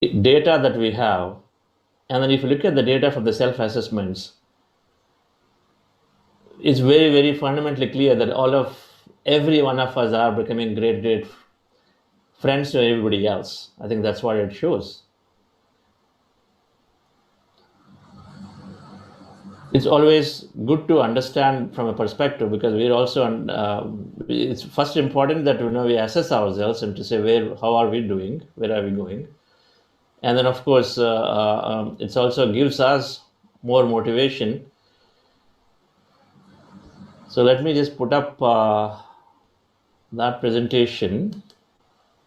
data that we have, and then if you look at the data from the self-assessments, it's very, very fundamentally clear that every one of us are becoming great friends to everybody else. I think that's what it shows. It's always good to understand from a perspective, because we're also it's first important that we assess ourselves and to say how are we doing, where are we going, and then of course it also gives us more motivation. So let me just put up that presentation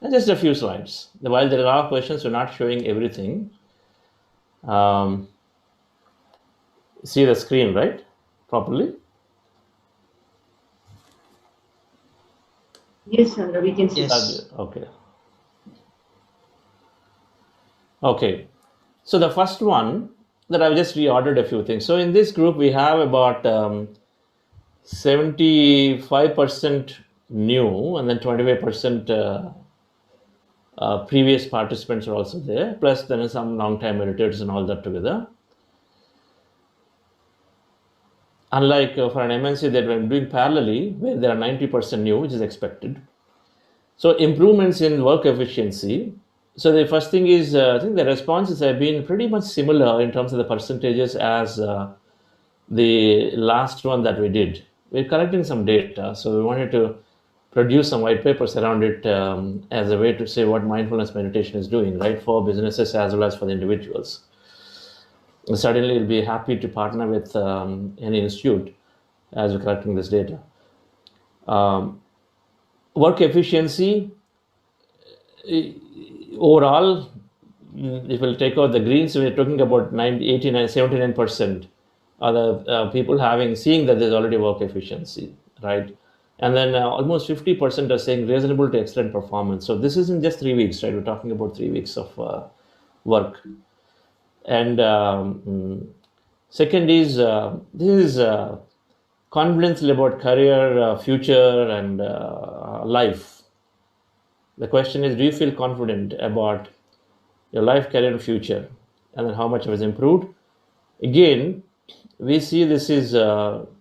and just a few slides. While there are a lot of questions, we're not showing everything. See the screen, right? Properly? Yes, Chandra, we can see. Yes. Okay. Okay. So the first one that I've just reordered a few things. So in this group, we have about 75% new, and then 25% previous participants are also there. Plus, there are some long-time meditators and all that together. Unlike for an MNC that we're doing parallelly, where there are 90% new, which is expected. So improvements in work efficiency. So the first thing is, I think the responses have been pretty much similar in terms of the percentages as the last one that we did. We're collecting some data, so we wanted to produce some white papers around it as a way to say what mindfulness meditation is doing, right, for businesses as well as for the individuals. Certainly, we'll be happy to partner with any institute as we're collecting this data. Work efficiency, overall, if we'll take out the greens, we're talking about 89, 79% are the people seeing that there's already work efficiency, right? And then almost 50% are saying reasonable to excellent performance. So this isn't just 3 weeks, right? We're talking about 3 weeks of work. And second is this is confidence about career, future, and life. The question is, do you feel confident about your life, career, and future? And then how much it has improved? Again, we see this is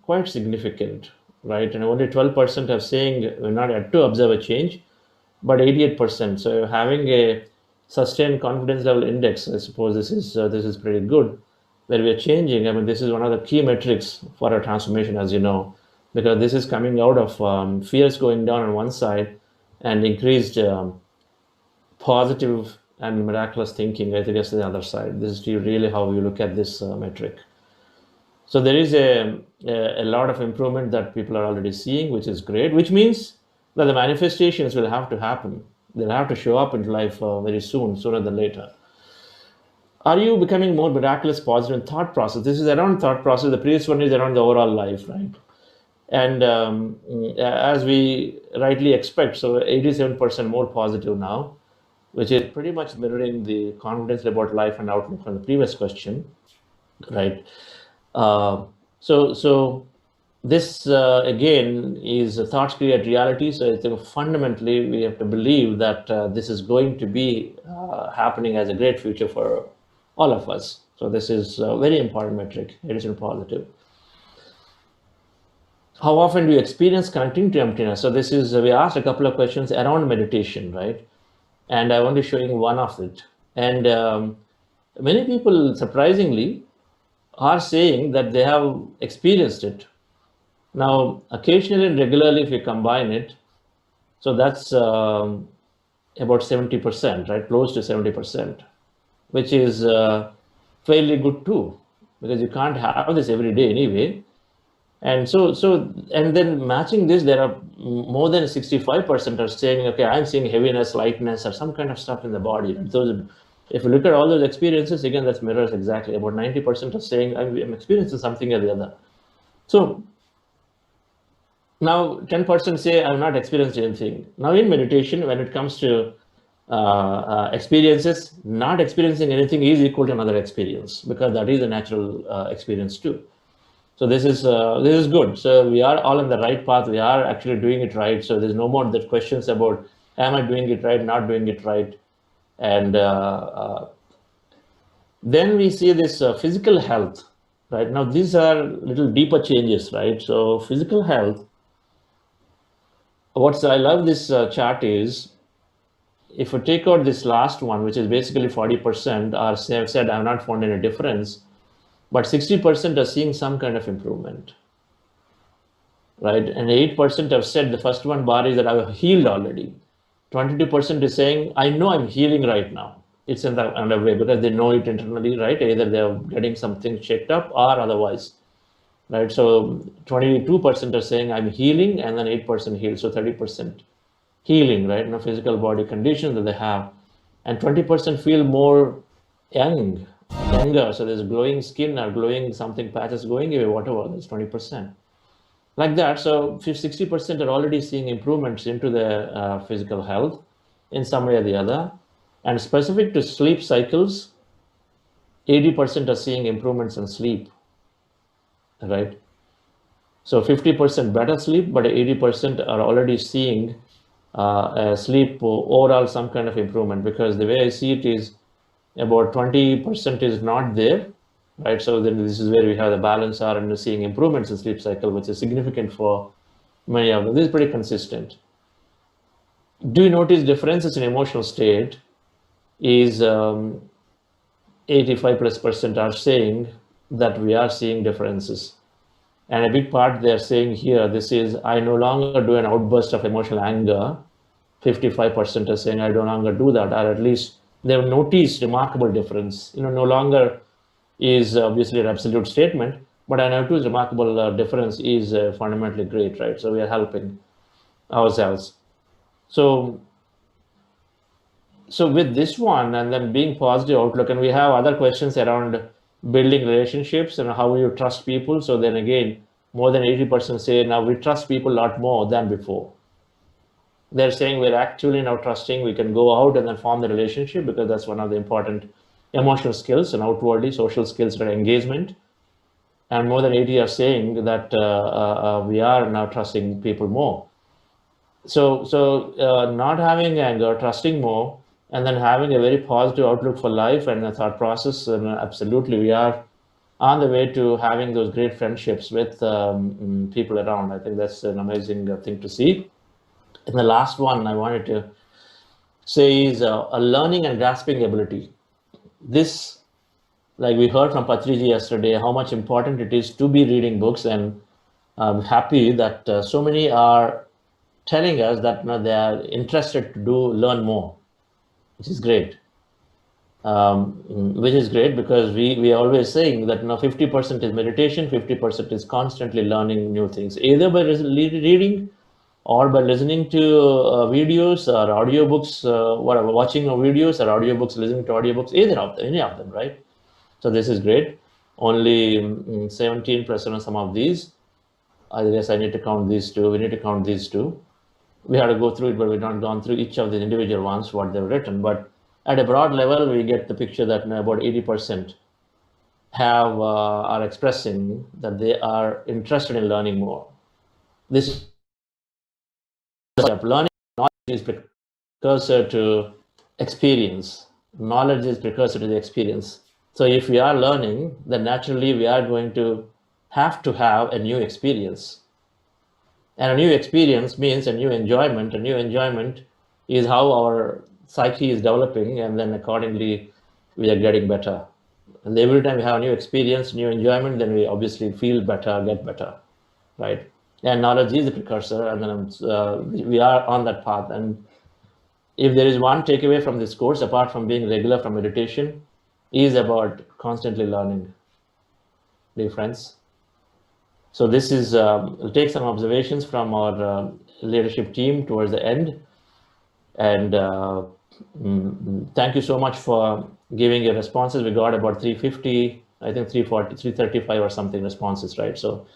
quite significant, right? And only 12% are saying we're not yet to observe a change, but 88%. So having a sustained confidence level index, I suppose this is pretty good. Where we are changing, I mean, this is one of the key metrics for our transformation, as you know, because this is coming out of fears going down on one side and increased positive and miraculous thinking, I think, is the other side. This is really how you look at this metric. So there is a lot of improvement that people are already seeing, which is great, which means that the manifestations will have to happen. They'll have to show up in life very soon, sooner than later. Are you becoming more miraculous, positive in thought process? This is around thought process. The previous one is around the overall life, right? And as we rightly expect, so 87% more positive now, which is pretty much mirroring the confidence about life and outlook from the previous question, right? So this again is thoughts create reality. So I think fundamentally we have to believe that this is going to be happening as a great future for all of us. So this is a very important metric. It is positive. How often do you experience connecting to emptiness? So this is, we asked a couple of questions around meditation, right? And I want to show you one of it. And many people, surprisingly, are saying that they have experienced it. Now, occasionally and regularly, if you combine it, so that's about 70%, right? Close to 70%, which is fairly good too, because you can't have this every day anyway. And and then matching this, there are more than 65% are saying, okay, I'm seeing heaviness, lightness, or some kind of stuff in the body. If you look at all those experiences, again, that mirrors exactly. About 90% are saying, I'm experiencing something or the other. So now 10% say, I'm not experienced anything. Now in meditation, when it comes to experiences, not experiencing anything is equal to another experience, because that is a natural experience too. So this is good. So we are all on the right path. We are actually doing it right. So there's no more that questions about, am I doing it right, not doing it right? And then we see this physical health, right? Now, these are little deeper changes, right? So physical health, I love this chart is, if you take out this last one, which is basically 40% are said, I have not found any difference, but 60% are seeing some kind of improvement, right? And 8% have said the first one bar is that I've healed already. 22% is saying, I know I'm healing right now. It's in the underway because they know it internally, right? Either they're getting something checked up or otherwise, right? So 22% are saying I'm healing, and then 8% healed, so 30% healing, right? No physical body condition that they have, and 20% feel more younger. So there's glowing skin or glowing something patches going away, whatever. That's 20% like that. So 60% are already seeing improvements into their physical health in some way or the other. And specific to sleep cycles, 80% are seeing improvements in sleep, right? So 50% better sleep, but 80% are already seeing sleep overall some kind of improvement, because the way I see it is about 20% is not there, right? So then this is where we have the balance are and seeing improvements in sleep cycle, which is significant for many of them. This is pretty consistent. Do you notice differences in emotional state is 85+% are saying that we are seeing differences. And a big part they're saying here, this is, I no longer do an outburst of emotional anger. 55% are saying I no longer do that, or at least they've noticed remarkable difference. No longer is obviously an absolute statement, but I notice remarkable difference is fundamentally great, right? So we are helping ourselves. So with this one, and then being positive outlook, and we have other questions around building relationships and how you trust people. So then again, more than 80% say now we trust people a lot more than before. They're saying we're actually now trusting, we can go out and then form the relationship, because that's one of the important emotional skills, and outwardly social skills are engagement. And more than 80 are saying that we are now trusting people more. So not having anger, trusting more, and then having a very positive outlook for life and a thought process, and absolutely we are on the way to having those great friendships with people around. I think that's an amazing thing to see. And the last one I wanted to say is a learning and grasping ability. This, like we heard from Patriji yesterday, how much important it is to be reading books, and I'm happy that so many are telling us that they are interested to learn more, which is great. Which is great, because we are always saying that 50% is meditation, 50% is constantly learning new things, either by reading or by listening to videos or audiobooks, whatever, watching videos or audiobooks, listening to audiobooks, any of them, right? So this is great. Only 17% of some of these. I guess I need to count these two. We need to count these two. We had to go through it, but we've not gone through each of the individual ones, what they've written. But at a broad level, we get the picture that about 80% are expressing that they are interested in learning more. This learning, knowledge is precursor to experience. Knowledge is precursor to the experience. So if we are learning, then naturally we are going to have a new experience. And a new experience means a new enjoyment. A new enjoyment is how our psyche is developing, and then accordingly we are getting better. And every time we have a new experience, new enjoyment, then we obviously feel better, get better, right? And knowledge is the precursor, and then we are on that path. And if there is one takeaway from this course, apart from being regular from meditation, is about constantly learning, dear friends. So this is, we'll take some observations from our leadership team towards the end. And thank you so much for giving your responses. We got about 350, I think 340, 335 or something responses, right? So,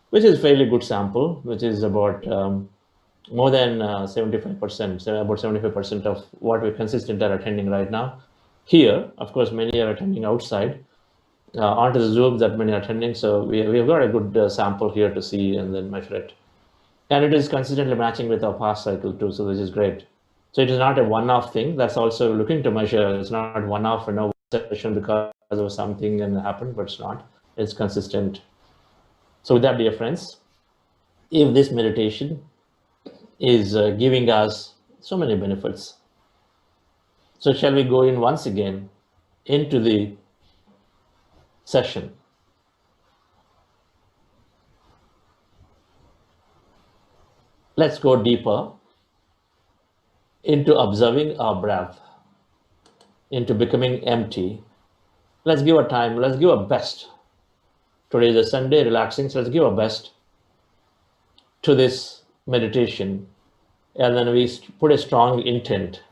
which is a fairly good sample, which is about more than 75%, so about 75% of what we consistently are attending right now. Here, of course, many are attending outside. Onto the Zoom that many are attending. So we've got a good sample here to see and then measure it. And it is consistently matching with our past cycle too, so this is great. So it is not a one-off thing. That's also looking to measure. It's not one-off, session because of something and happened, but it's not. It's consistent. So with that, dear friends, if this meditation is giving us so many benefits, so shall we go in once again into the session? Let's go deeper into observing our breath, into becoming empty. Let's give our time, let's give our best. Today is a Sunday, relaxing, so let's give our best to this meditation. And then we put a strong intent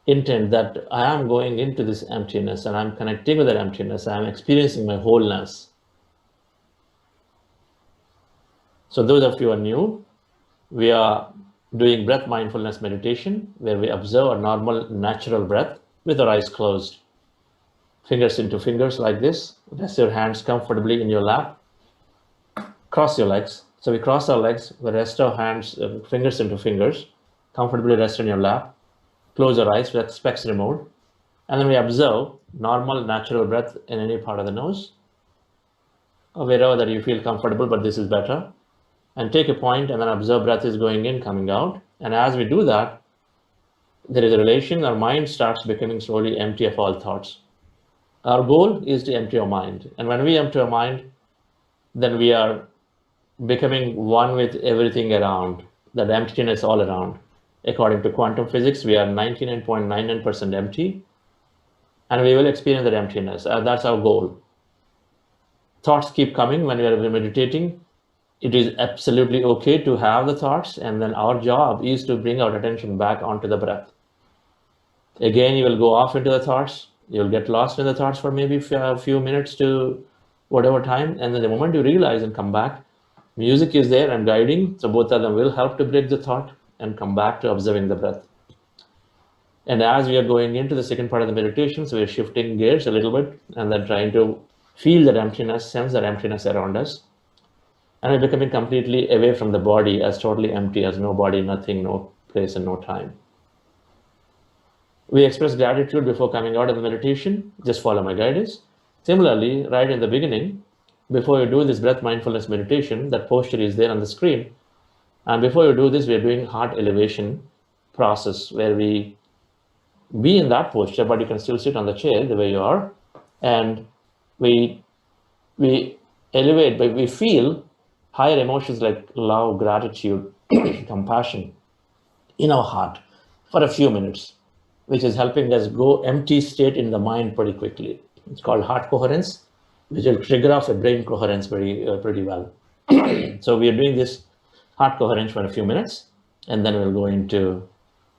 that I am going into this emptiness and I'm connecting with that emptiness. I'm experiencing my wholeness. So those of you who are new, we are doing breath mindfulness meditation where we observe a normal, natural breath with our eyes closed. Fingers into fingers like this. Rest your hands comfortably in your lap. Cross your legs. So we cross our legs, we rest our hands, fingers into fingers, comfortably rest in your lap. Close your eyes with specs removed. And then we observe normal, natural breath in any part of the nose, or wherever that you feel comfortable, but this is better. And take a point and then observe breath is going in, coming out. And as we do that, there is a relation. Our mind starts becoming slowly empty of all thoughts. Our goal is to empty our mind. And when we empty our mind, then we are becoming one with everything around, that emptiness all around. According to quantum physics, we are 99.99% empty, and we will experience that emptiness. That's our goal. Thoughts keep coming when we are meditating. It is absolutely okay to have the thoughts, and then our job is to bring our attention back onto the breath. Again, you will go off into the thoughts. You'll get lost in the thoughts for maybe a few minutes to whatever time, and then the moment you realize and come back, music is there and guiding, so both of them will help to break the thought and come back to observing the breath. And as we are going into the second part of the meditation, so we're shifting gears a little bit and then trying to feel that emptiness, sense that emptiness around us. And we're becoming completely away from the body, as totally empty, as no body, nothing, no place and no time. We express gratitude before coming out of the meditation. Just follow my guidance. Similarly, right in the beginning, before you do this breath mindfulness meditation, that posture is there on the screen. And before you do this, we're doing heart elevation process where we be in that posture, but you can still sit on the chair the way you are. And we elevate, but we feel higher emotions like love, gratitude, compassion in our heart for a few minutes, which is helping us go empty state in the mind pretty quickly. It's called heart coherence, which will trigger off a brain coherence pretty well. So we are doing this heart coherence for a few minutes, and then we'll go into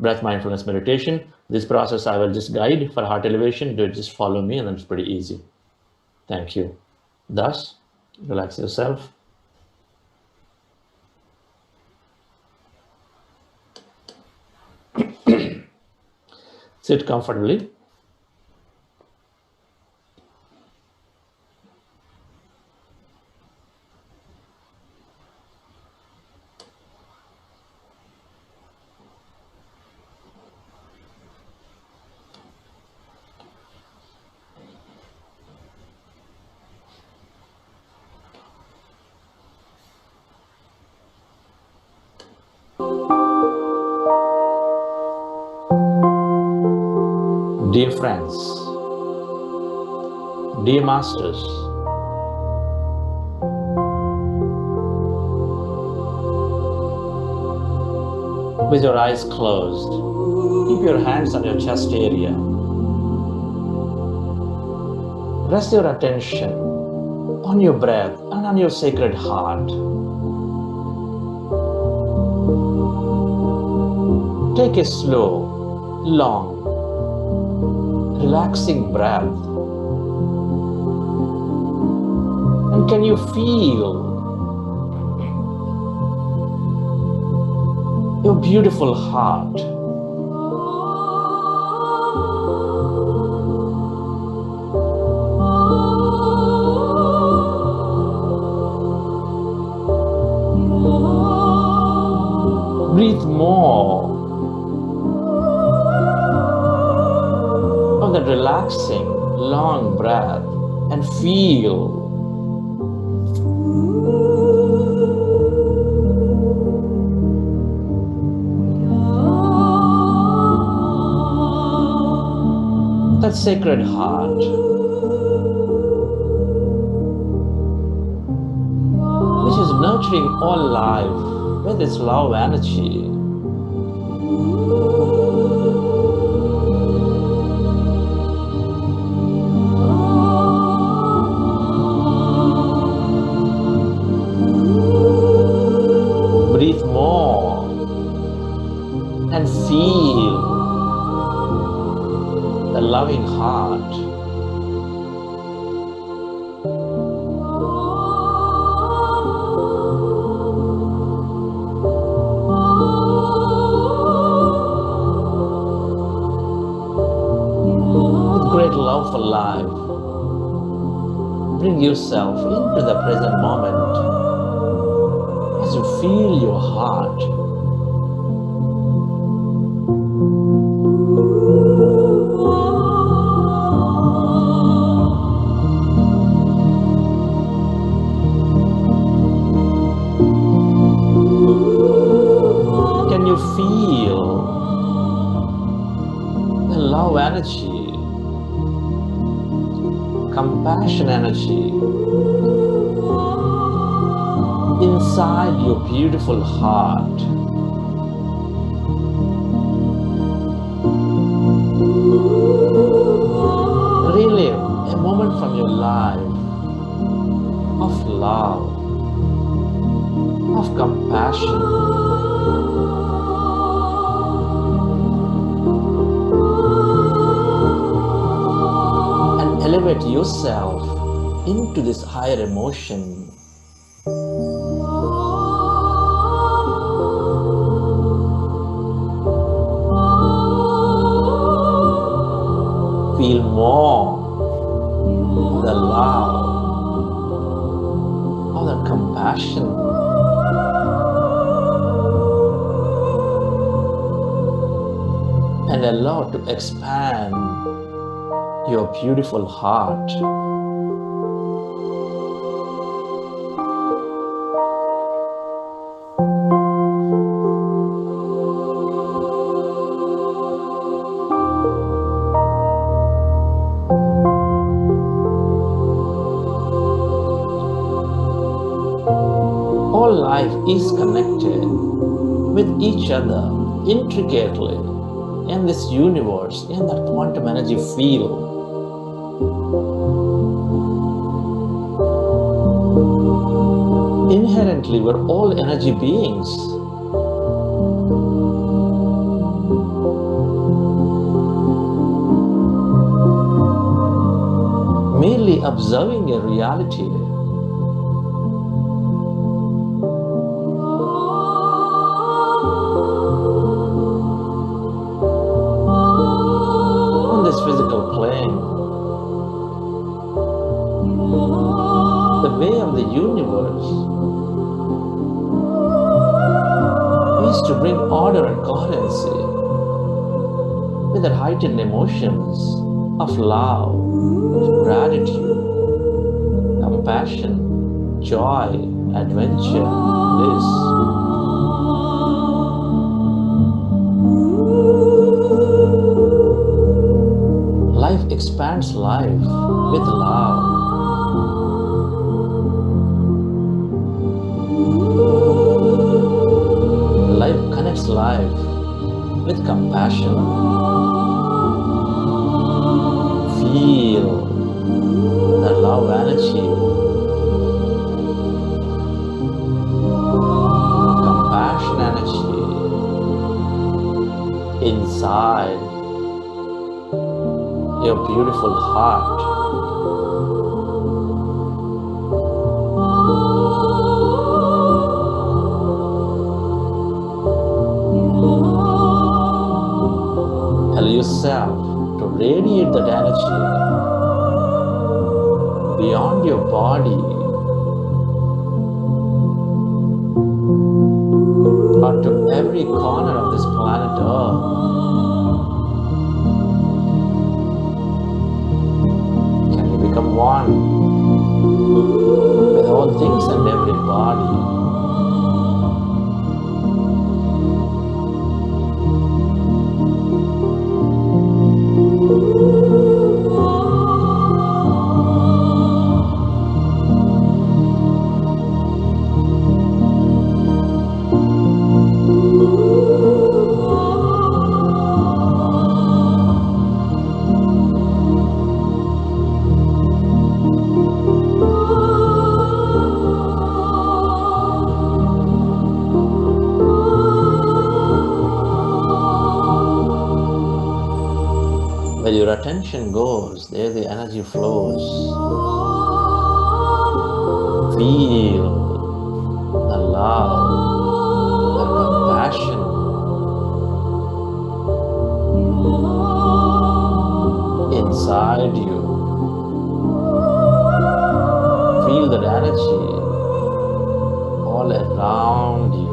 breath mindfulness meditation. This process I will just guide for heart elevation. Just follow me, and then it's pretty easy. Thank you. Thus, relax yourself. Sit comfortably. Dear friends, dear masters, with your eyes closed, keep your hands on your chest area. Rest your attention on your breath and on your sacred heart. Take a slow, long, relaxing breath. And can you feel your beautiful heart? Breathe more on that relaxing, long breath and feel that sacred heart, which is nurturing all life with its love energy. Breathe more and feel the loving heart. With great love for life, bring yourself into the present moment as you feel your heart. Can you feel the love energy, compassion energy inside your beautiful heart? Relive a moment from your life of love, of compassion. Elevate yourself into this higher emotion. Feel more of the love, of the compassion. And allow to expand your beautiful heart. All life is connected with each other intricately in this universe, in that quantum energy field. Inherently, we're all energy beings. Merely observing a reality. On this physical plane. The way of the universe is to bring order and coherency with the heightened emotions of love, gratitude, compassion, joy, adventure, bliss. Life expands life with love. Life connects life with compassion. Feel the love energy, compassion energy inside your beautiful heart. Allow yourself to radiate that energy beyond your body or to every corner of this planet Earth. things and everybody. Where your attention goes, there the energy flows. Feel the love, the compassion inside you. Feel that energy all around you.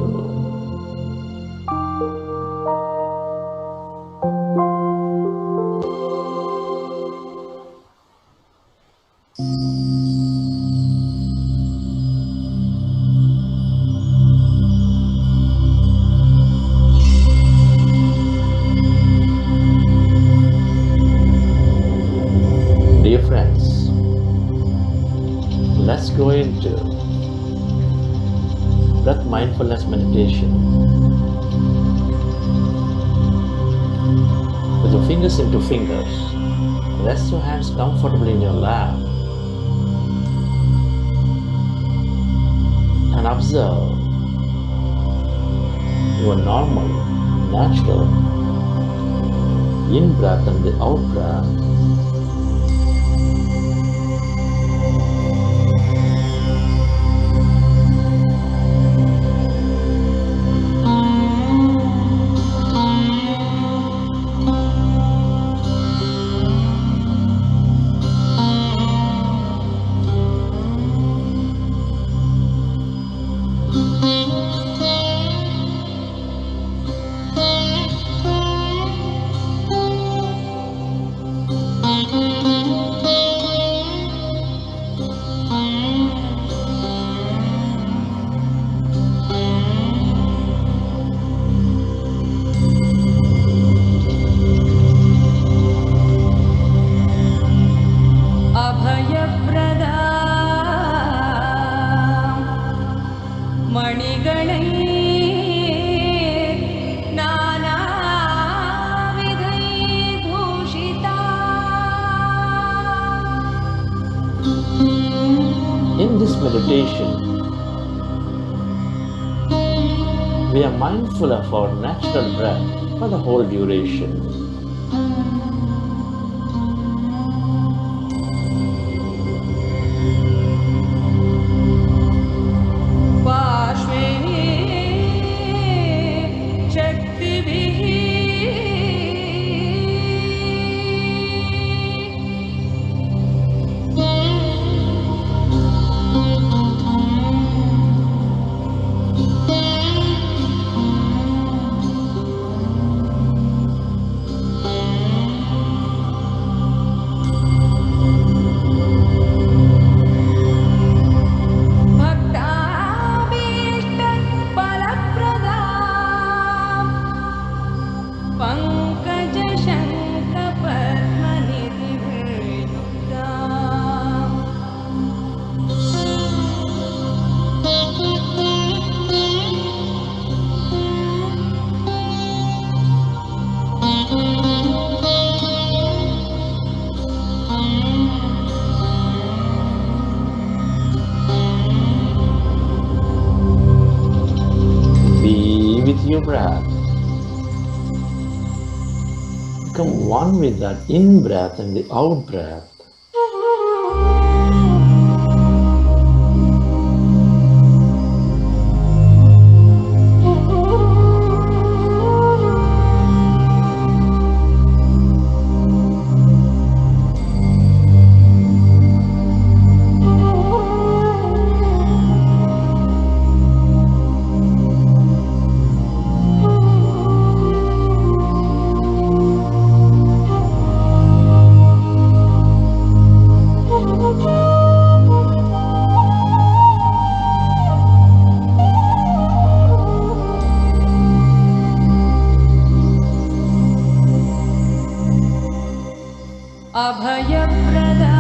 Dear friends, let's go into breath mindfulness meditation. With your fingers into fingers, rest your hands comfortably in your lap and observe your normal, natural in-breath and the out-breath. In this meditation, we are mindful of our natural breath for the whole duration. With your breath, become one with that in-breath and the out-breath. अभयप्रदा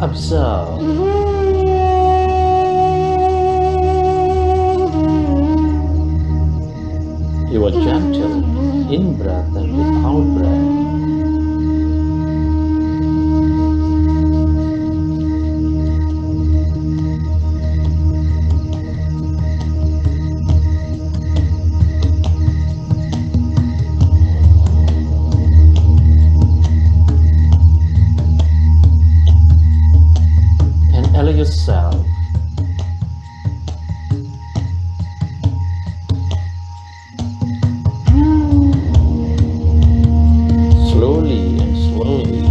Observe. Your gentle in-breath and with out-breath. Yourself slowly and slowly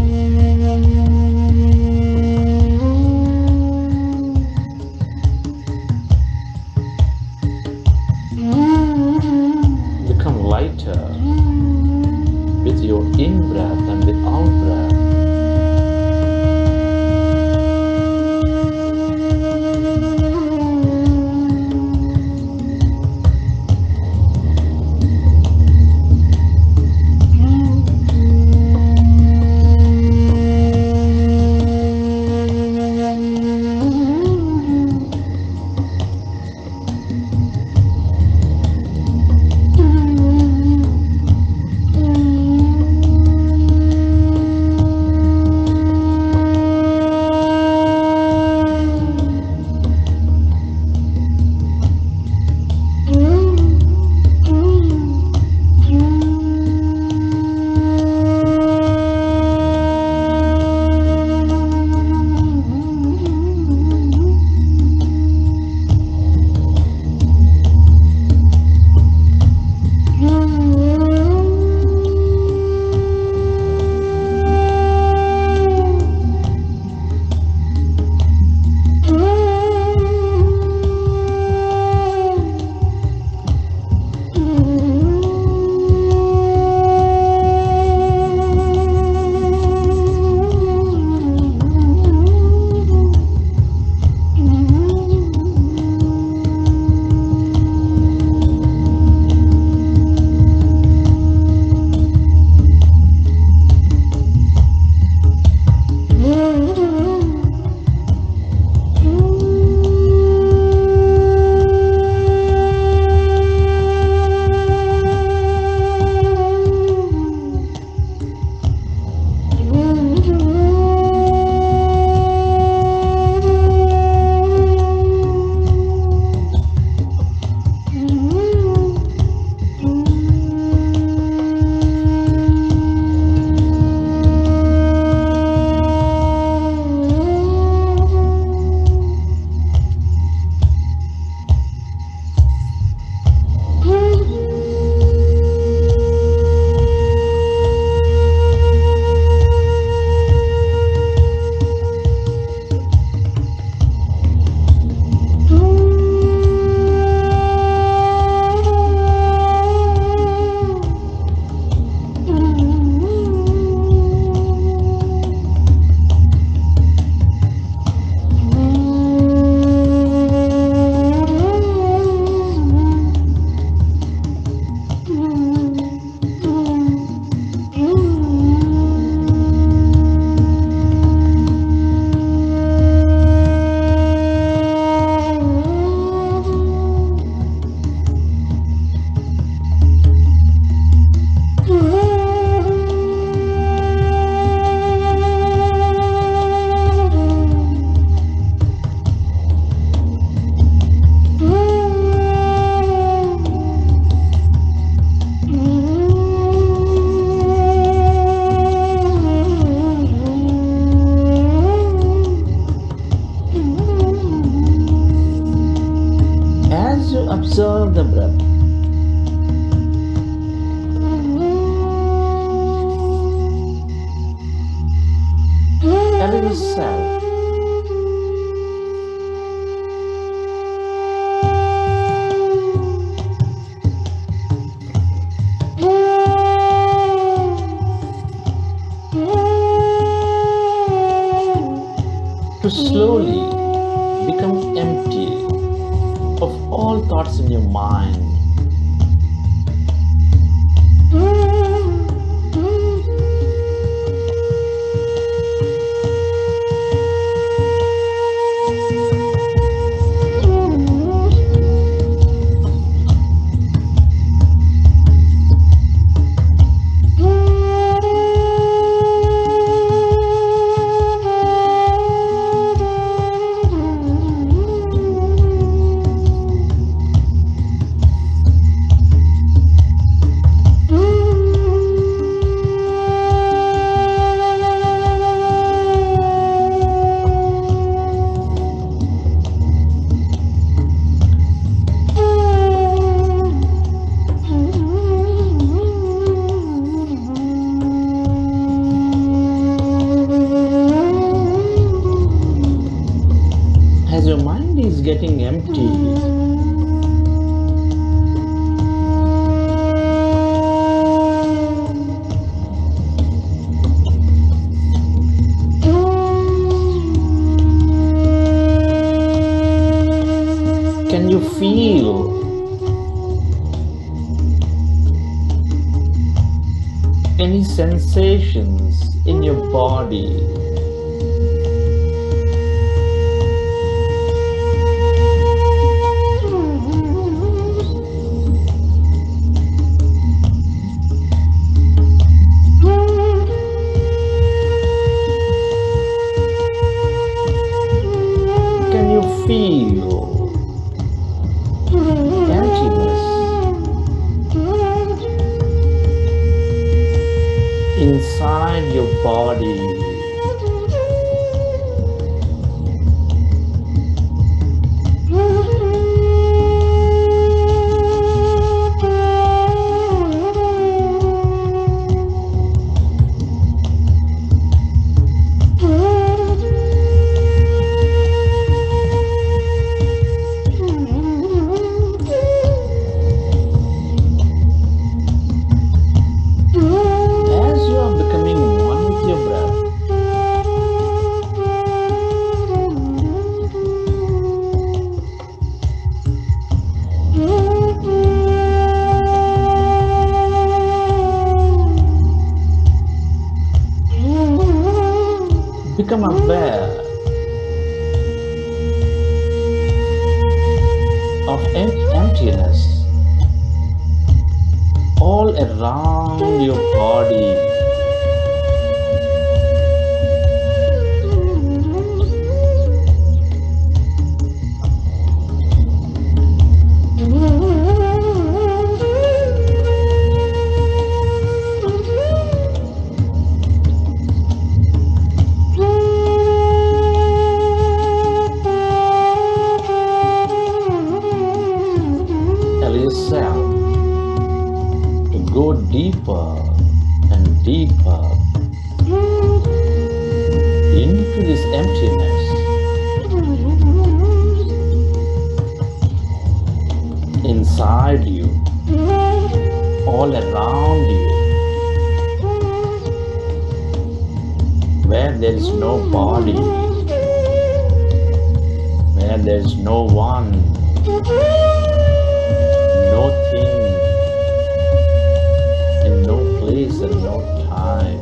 become lighter with your in-breath and with out-breath. As you observe the breath, tell yourself, to slowly become empty of all thoughts in your mind. As your mind is getting empty, can you feel any sensations in your body? Feel emptiness inside your body. Become aware of emptiness all around your body. Yourself to go deeper and deeper into this emptiness, inside you, all around you, where there is no body, where there is no one, no thing, in no place and no time.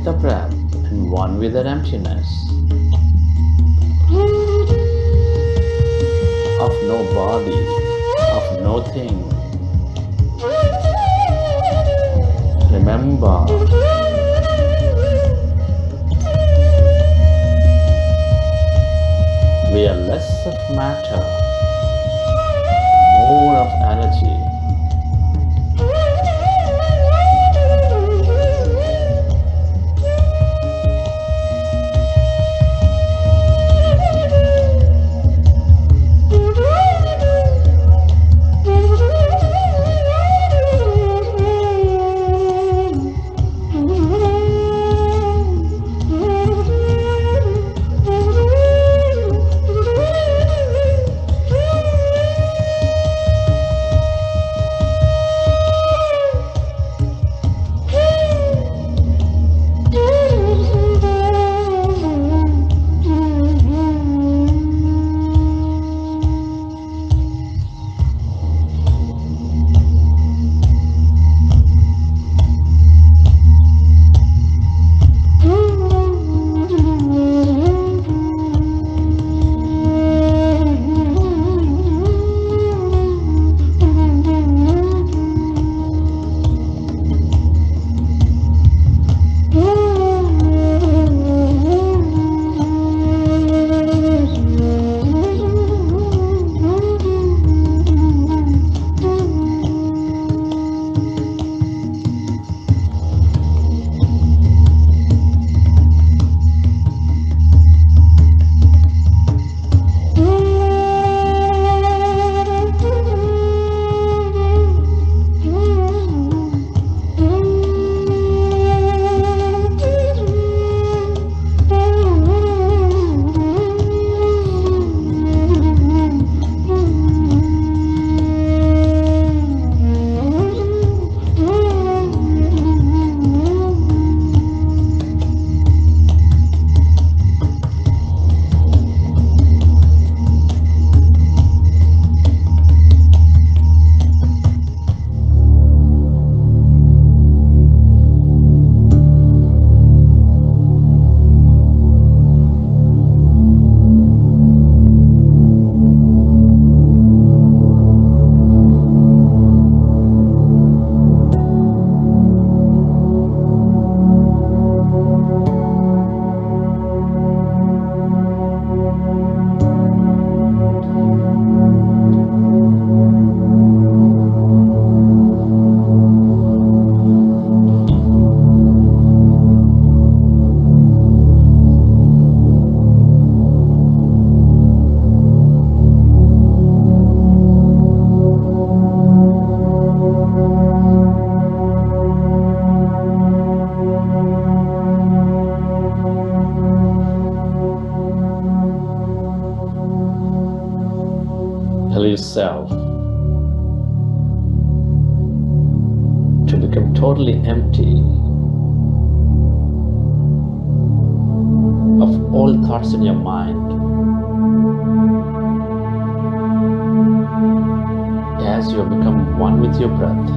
the breath and one with that emptiness of no body, of no thing. Remember, we are less of matter, more of energy. Yourself to become totally empty of all thoughts in your mind as you have become one with your breath.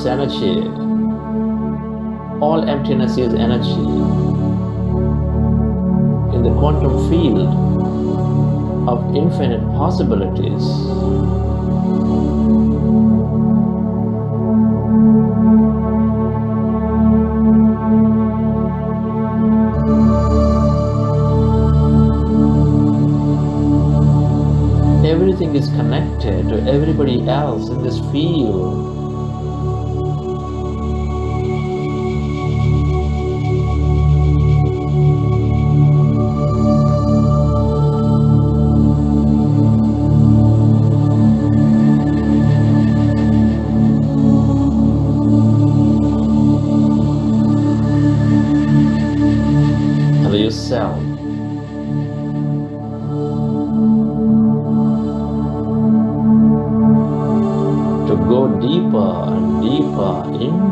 Energy. All emptiness is energy. In the quantum field of infinite possibilities, everything is connected to everybody else in this field.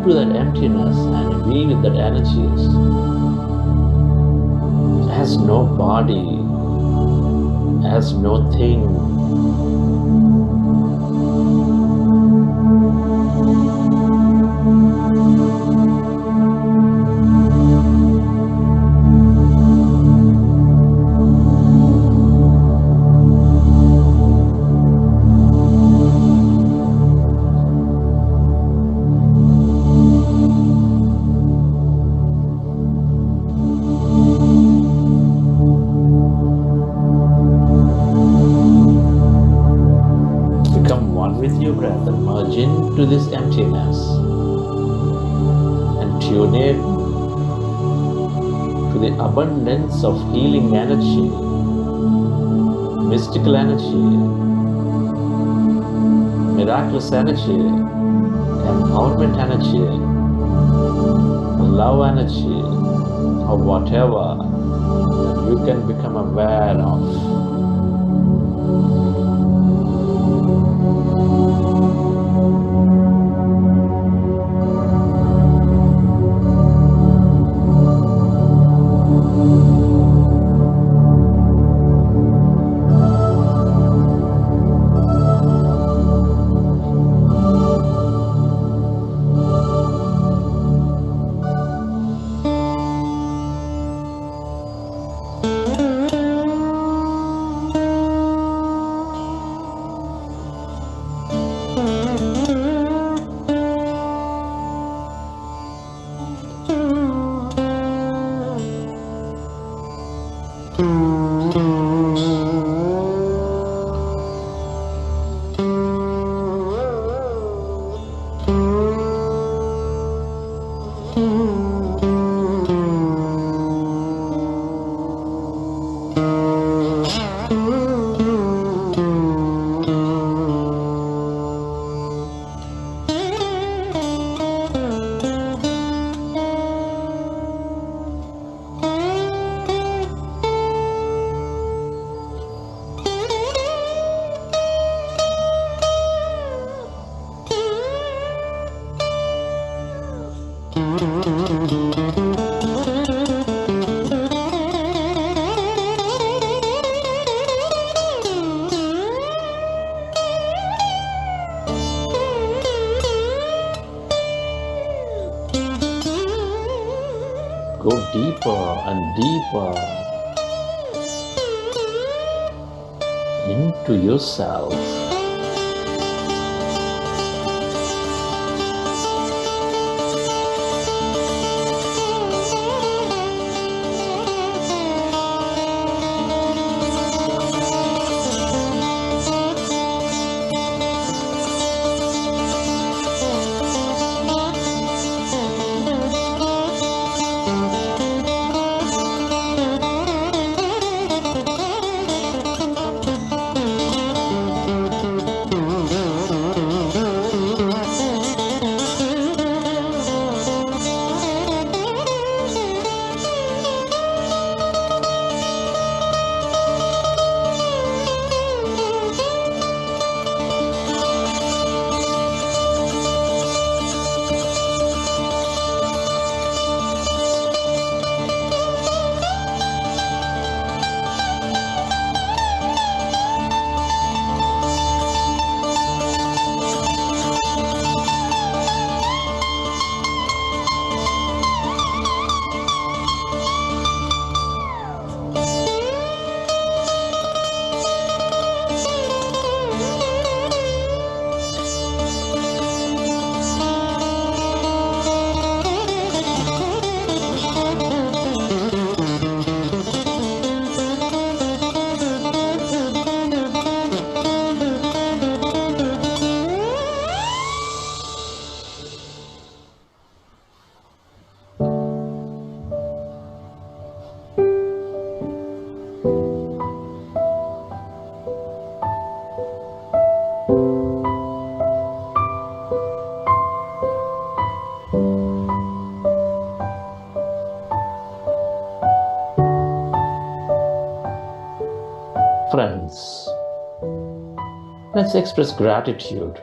into that emptiness and be with that energies. Has no body, has no thing. Into this emptiness and tune in to the abundance of healing energy, mystical energy, miraculous energy, empowerment energy, love energy, or whatever that you can become aware of. Go deeper and deeper into yourself. Friends, let's express gratitude.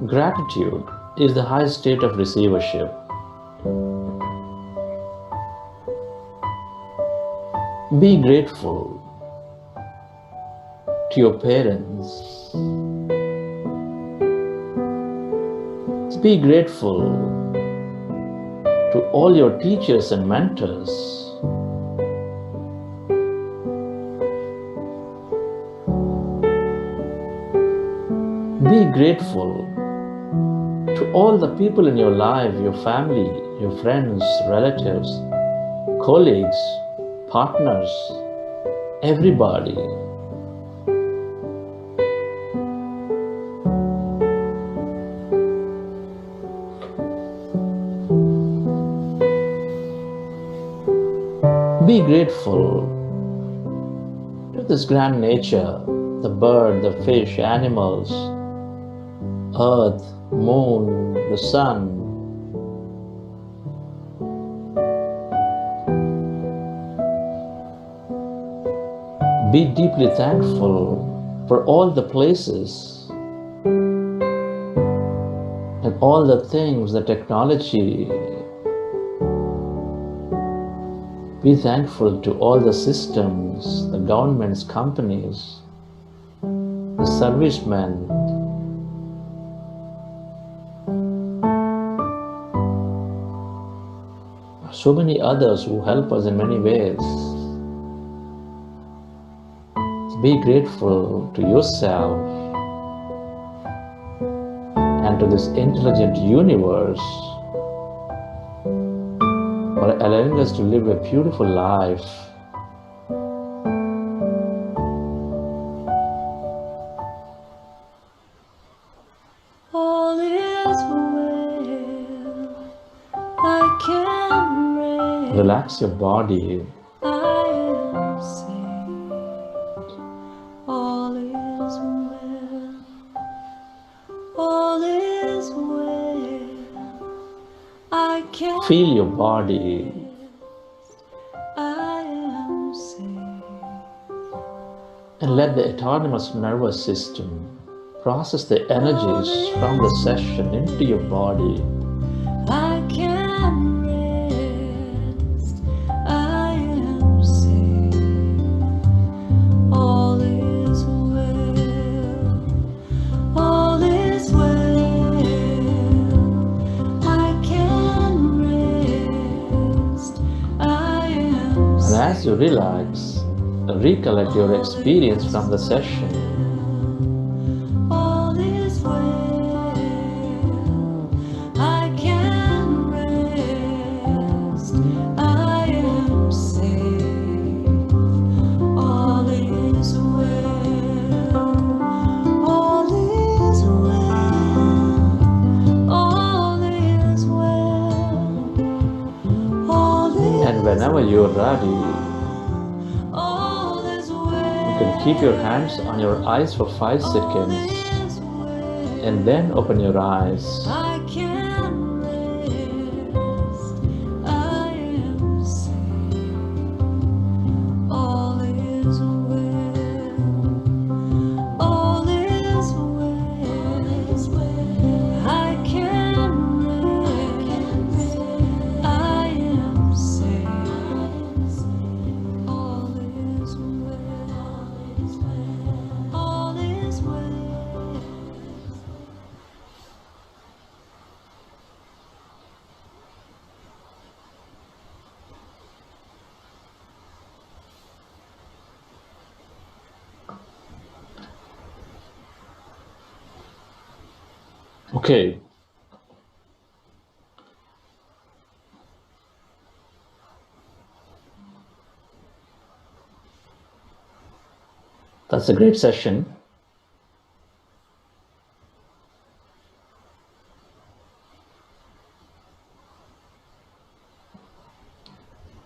Gratitude is the highest state of receivership. Be grateful to your parents. Be grateful to all your teachers and mentors. Be grateful to all the people in your life, your family, your friends, relatives, colleagues, partners, everybody. Be grateful to this grand nature, the bird, the fish, animals, earth, moon, the sun. Be deeply thankful for all the places and all the things, the technology. Be thankful to all the systems, the governments, companies, the servicemen. So many others who help us in many ways. Be grateful to yourself and to this intelligent universe for allowing us to live a beautiful life. All is well, I can rest. Relax your body. I am safe. All is well. All is well. I can Feel your body. I am safe. And let the autonomous nervous system process the energies from the session into your body. I can rest. I am safe. All is well. All is well. I can rest. I am And as you relax, recollect your experience from the session. All is well. I can rest. I am safe. All is well. All is well. All is well. All is And whenever you're ready, all is well. you can keep your hands on your eyes for 5 seconds and then open your eyes. I can rest. I am safe. All is well. All is well. I can rest. I am safe. All is well. All is well. Okay. That's a great session.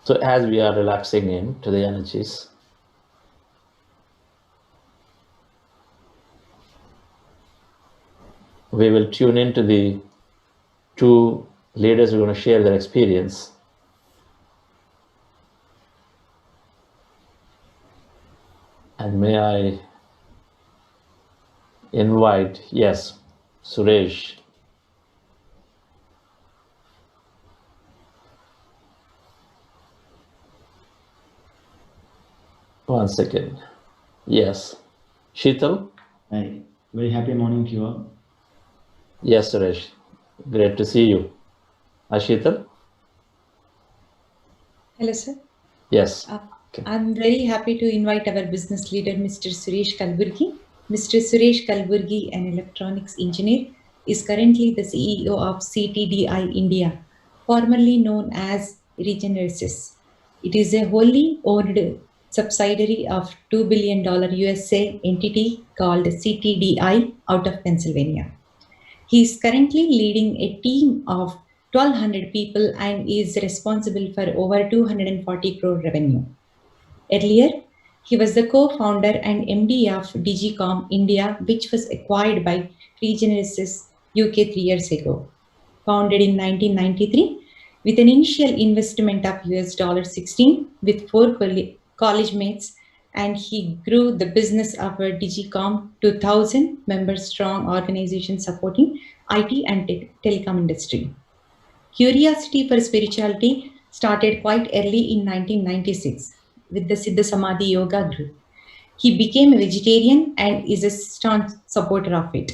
So as we are relaxing into the energies, we will tune into the two leaders who are going to share their experience. And may I invite, yes, Suresh. One second. Yes. Sheetal? Hi, very happy morning to you all. Yes, Suresh. Great to see you. Sheetal? Hello, sir. Yes. Uh, Okay. I'm very happy to invite our business leader, Mr. Suresh Kalburgi. Mr. Suresh Kalburgi, an electronics engineer, is currently the CEO of CTDI India, formerly known as Regenesis. It is a wholly owned subsidiary of $2 billion USA entity called CTDI out of Pennsylvania. He is currently leading a team of 1,200 people and is responsible for over 240 crore revenue. Earlier, he was the co-founder and MD of Digicom India, which was acquired by Regenesis UK 3 years ago. Founded in 1993 with an initial investment of $16 with four college mates, and he grew the business of a Digicom to 1,000 members strong organization supporting IT and telecom industry. Curiosity for spirituality started quite early in 1996 with the Siddha Samadhi Yoga group. He became a vegetarian and is a staunch supporter of it.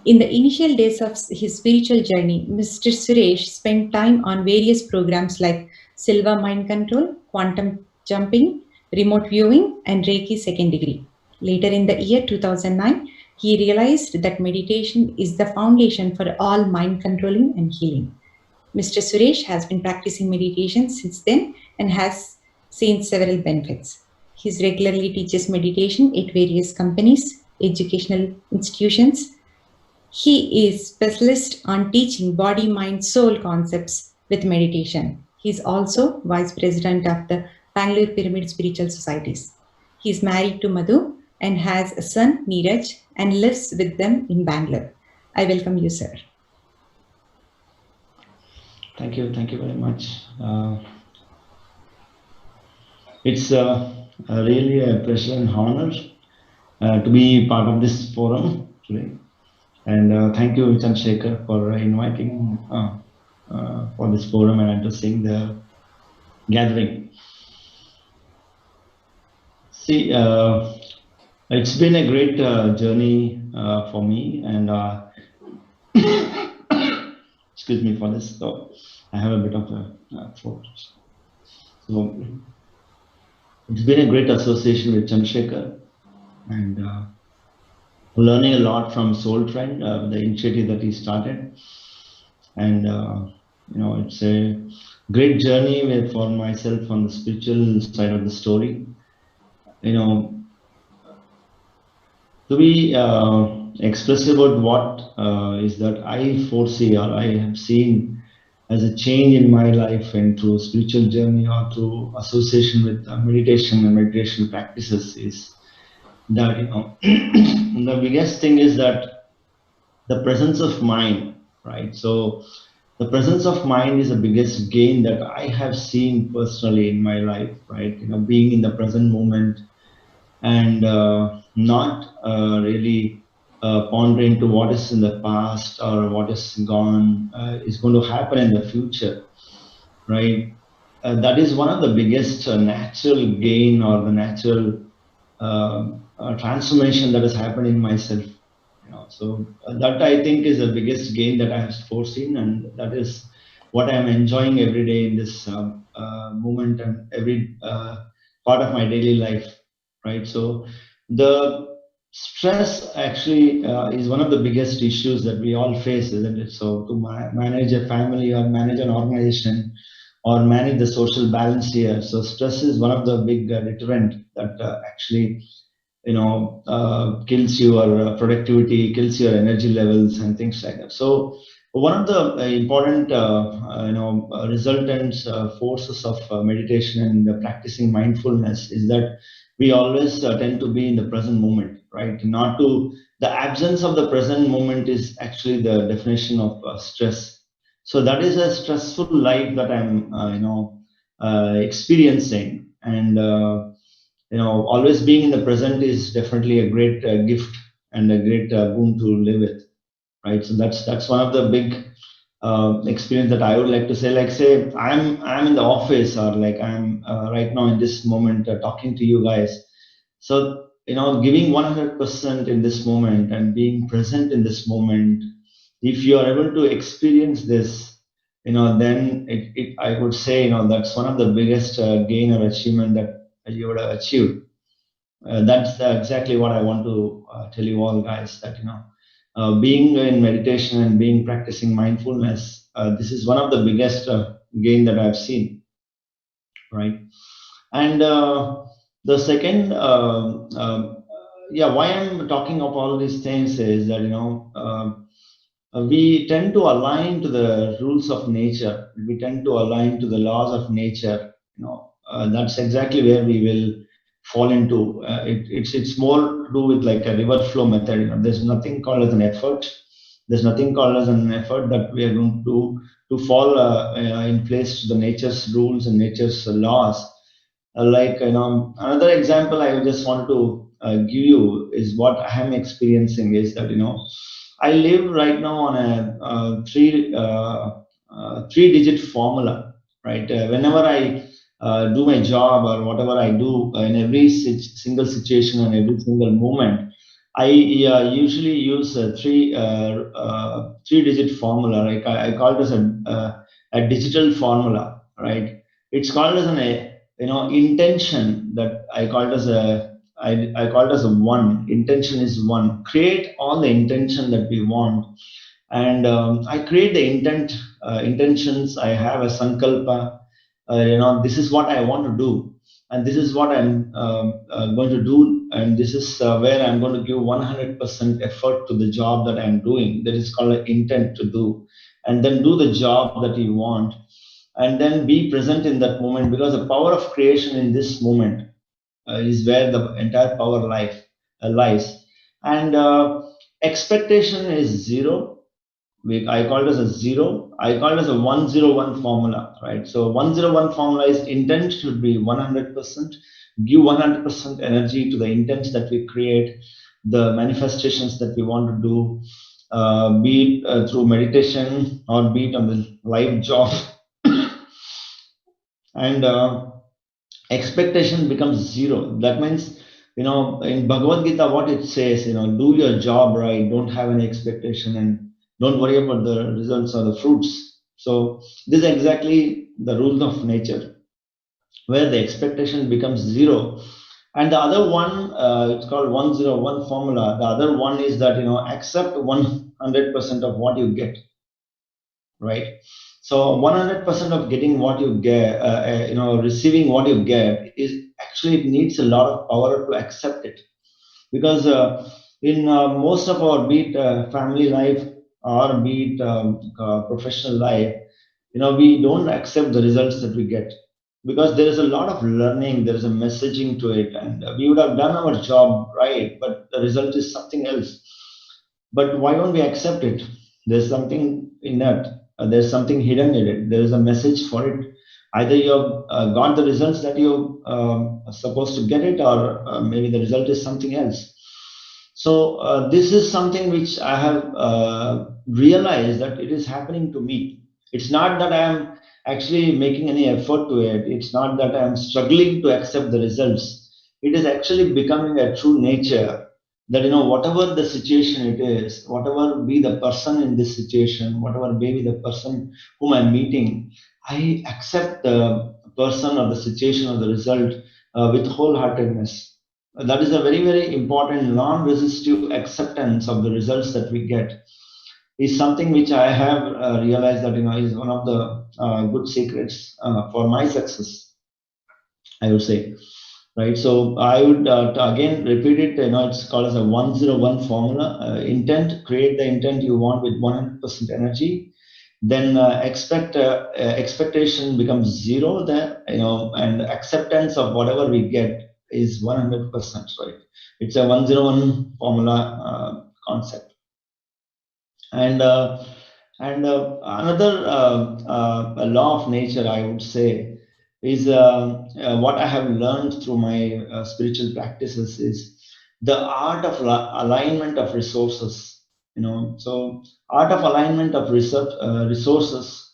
In the initial days of his spiritual journey, Mr. Suresh spent time on various programs like Silva Mind Control, Quantum Jumping, Remote Viewing, and Reiki Second Degree. Later in the year 2009, he realized that meditation is the foundation for all mind controlling and healing. Mr. Suresh has been practicing meditation since then and has seen several benefits. He regularly teaches meditation at various companies, educational institutions. He is specialist on teaching body, mind, soul concepts with meditation. He is also vice president of the Bangalore Pyramid Spiritual Societies. He is married to Madhu and has a son, Neeraj, and lives with them in Bangalore. I welcome you, sir. Thank you very much. It's really a pleasure and honor to be part of this forum today. And thank you, Chandrasekhar, for inviting for this forum and addressing the gathering. See, it's been a great journey for me, and excuse me for this. So I have a bit of a throat. So it's been a great association with Chandrasekhar and learning a lot from Soul Trend, the initiative that he started. And it's a great journey for myself on the spiritual side of the story. To be expressive about what is that I foresee or I have seen as a change in my life and through spiritual journey or through association with meditation and meditation practices is that the biggest thing is that the presence of mind, right? So the presence of mind is the biggest gain that I have seen personally in my life, right? Being in the present moment and not really pondering to what is in the past or what is gone is going to happen in the future, right? That is one of the biggest natural gain or the natural transformation that has happened in myself. So that I think is the biggest gain that I have foreseen, and that is what I am enjoying every day in this moment and every part of my daily life, right? So the stress actually is one of the biggest issues that we all face, isn't it? So to manage a family or manage an organization or manage the social balance here, so stress is one of the big deterrent that actually kills your productivity, kills your energy levels and things like that. So one of the important resultants forces of meditation and practicing mindfulness is that we always tend to be in the present moment, right? Not to the absence of the present moment is actually the definition of stress. So that is a stressful life that I'm experiencing. And always being in the present is definitely a great gift and a great boon to live with. right? So that's one of the big experience that I would like to say. Like, say I'm in the office, or like I'm right now in this moment talking to you guys. So giving 100% in this moment and being present in this moment, if you are able to experience this, then I would say, that's one of the biggest gain or achievement that you would have achieved. That's exactly what I want to tell you all, guys, that being in meditation and being practicing mindfulness, this is one of the biggest gain that I've seen, right? And the second, yeah, why I'm talking of all these things is that we tend to align to the rules of nature. We tend to align to the laws of nature. That's exactly where we will fall into. It's more to do with like a river flow method. There's nothing called as an effort. There's nothing called as an effort that we are going to do to fall in place to the nature's rules and nature's laws. Like another example I just want to give you is what I am experiencing is that I live right now on a three-digit formula, right? Whenever I do my job or whatever I do in every single situation and every single moment, I usually use a three-digit formula. Like I call this a digital formula, right? It's called as an intention that I call it as I call it as a one. Intention is one. Create all the intention that we want, and I create the intentions. I have a sankalpa. This is what I want to do, and this is what I'm going to do, and this is where I'm going to give 100% effort to the job that I'm doing. That is called an intent to do, and then do the job that you want, and then be present in that moment, because the power of creation in this moment is where the entire power lies. And expectation is zero. I call it as a zero. I call it as a 101 formula, right? So 101 formula is intent should be 100%. Give 100% energy to the intents that we create, the manifestations that we want to do, be it through meditation or be it on the live job. And expectation becomes zero. That means, in Bhagavad Gita, what it says, do your job right, don't have any expectation, and don't worry about the results or the fruits. So this is exactly the rules of nature, where the expectation becomes zero. And the other one, it's called 101 formula. The other one is that, accept 100% of what you get, right? So 100% of getting what you get, receiving what you get is actually, it needs a lot of power to accept it, because in most of our, be it family life or be it professional life, we don't accept the results that we get, because there is a lot of learning, there is a messaging to it, and we would have done our job right, but the result is something else. But why don't we accept it? There's something in that. There's something hidden in it. There is a message for it. Either you have got the results that you are supposed to get it, or maybe the result is something else. So this is something which I have realized that it is happening to me. It's not that I am actually making any effort to it. It's not that I am struggling to accept the results. It is actually becoming a true nature that, whatever the situation it is, whatever be the person in this situation, whatever may be the person whom I'm meeting, I accept the person or the situation or the result with wholeheartedness. That is a very, very important non-resistive acceptance of the results that we get, is something which I have realized that, is one of the good secrets for my success, I would say. Right. So I would again repeat it. It's called as a 101 formula. Intent, create the intent you want with 100% energy. Then expectation becomes zero there, and acceptance of whatever we get is 100%, right? It's a 101 formula concept. And another law of nature, I would say, is what I have learned through my spiritual practices is the art of alignment of resources. So art of alignment of resources.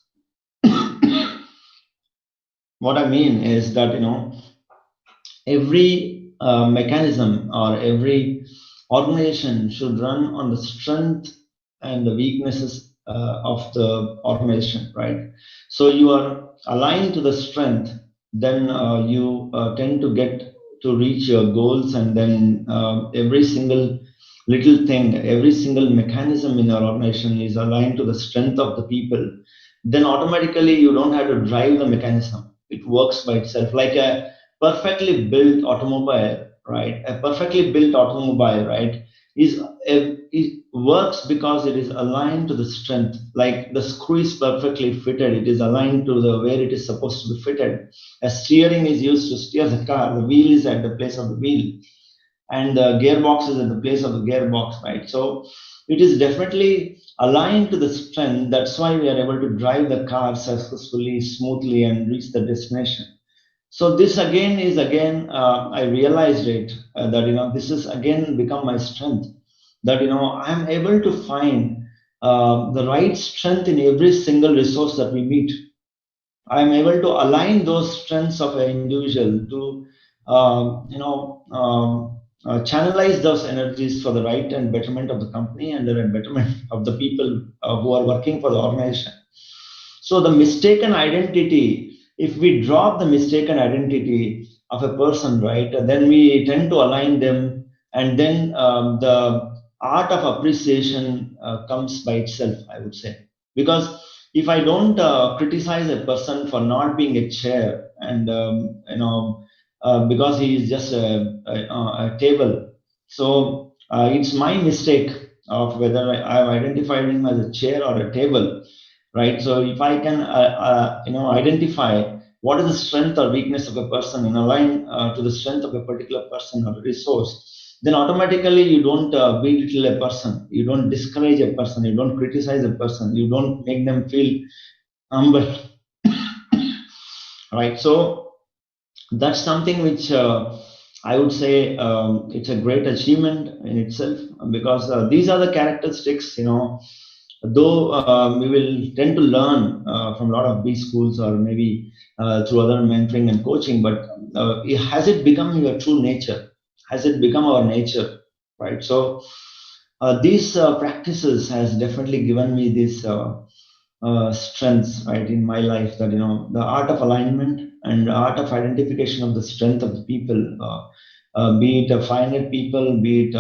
What I mean is that every mechanism or every organization should run on the strength and the weaknesses of the organization, right? So you are aligned to the strength, then you tend to get to reach your goals, and then every single little thing, every single mechanism in your organization is aligned to the strength of the people. Then automatically you don't have to drive the mechanism. It works by itself, like a perfectly built automobile, right? A perfectly built automobile, right, it works because it is aligned to the strength. Like the screw is perfectly fitted, it is aligned to the where it is supposed to be fitted. A steering is used to steer the car, the wheel is at the place of the wheel, and the gearbox is at the place of the gearbox, right? So it is definitely aligned to the strength. That's why we are able to drive the car successfully, smoothly, and reach the destination. So this again is again I realized it that this is again become my strength, that I am able to find the right strength in every single resource that we meet. I am able to align those strengths of an individual to channelize those energies for the right and betterment of the company and the betterment of the people who are working for the organization. So the mistaken identity, if we drop the mistaken identity of a person, right, then we tend to align them, and then the art of appreciation comes by itself, I would say. Because if I don't criticize a person for not being a chair, and because he is just a table, so it's my mistake of whether I've identified him as a chair or a table, right? So if I can identify what is the strength or weakness of a person and align to the strength of a particular person or resource, then automatically you don't belittle a person, you don't discourage a person, you don't criticize a person, you don't make them feel humble, right? So that's something which I would say it's a great achievement in itself, because these are the characteristics, though we will tend to learn from a lot of B schools, or maybe through other mentoring and coaching, but has it become your true nature? Has it become our nature, right? So these practices has definitely given me these strengths, right, in my life, that the art of alignment and the art of identification of the strength of the people, be it 500 people, be it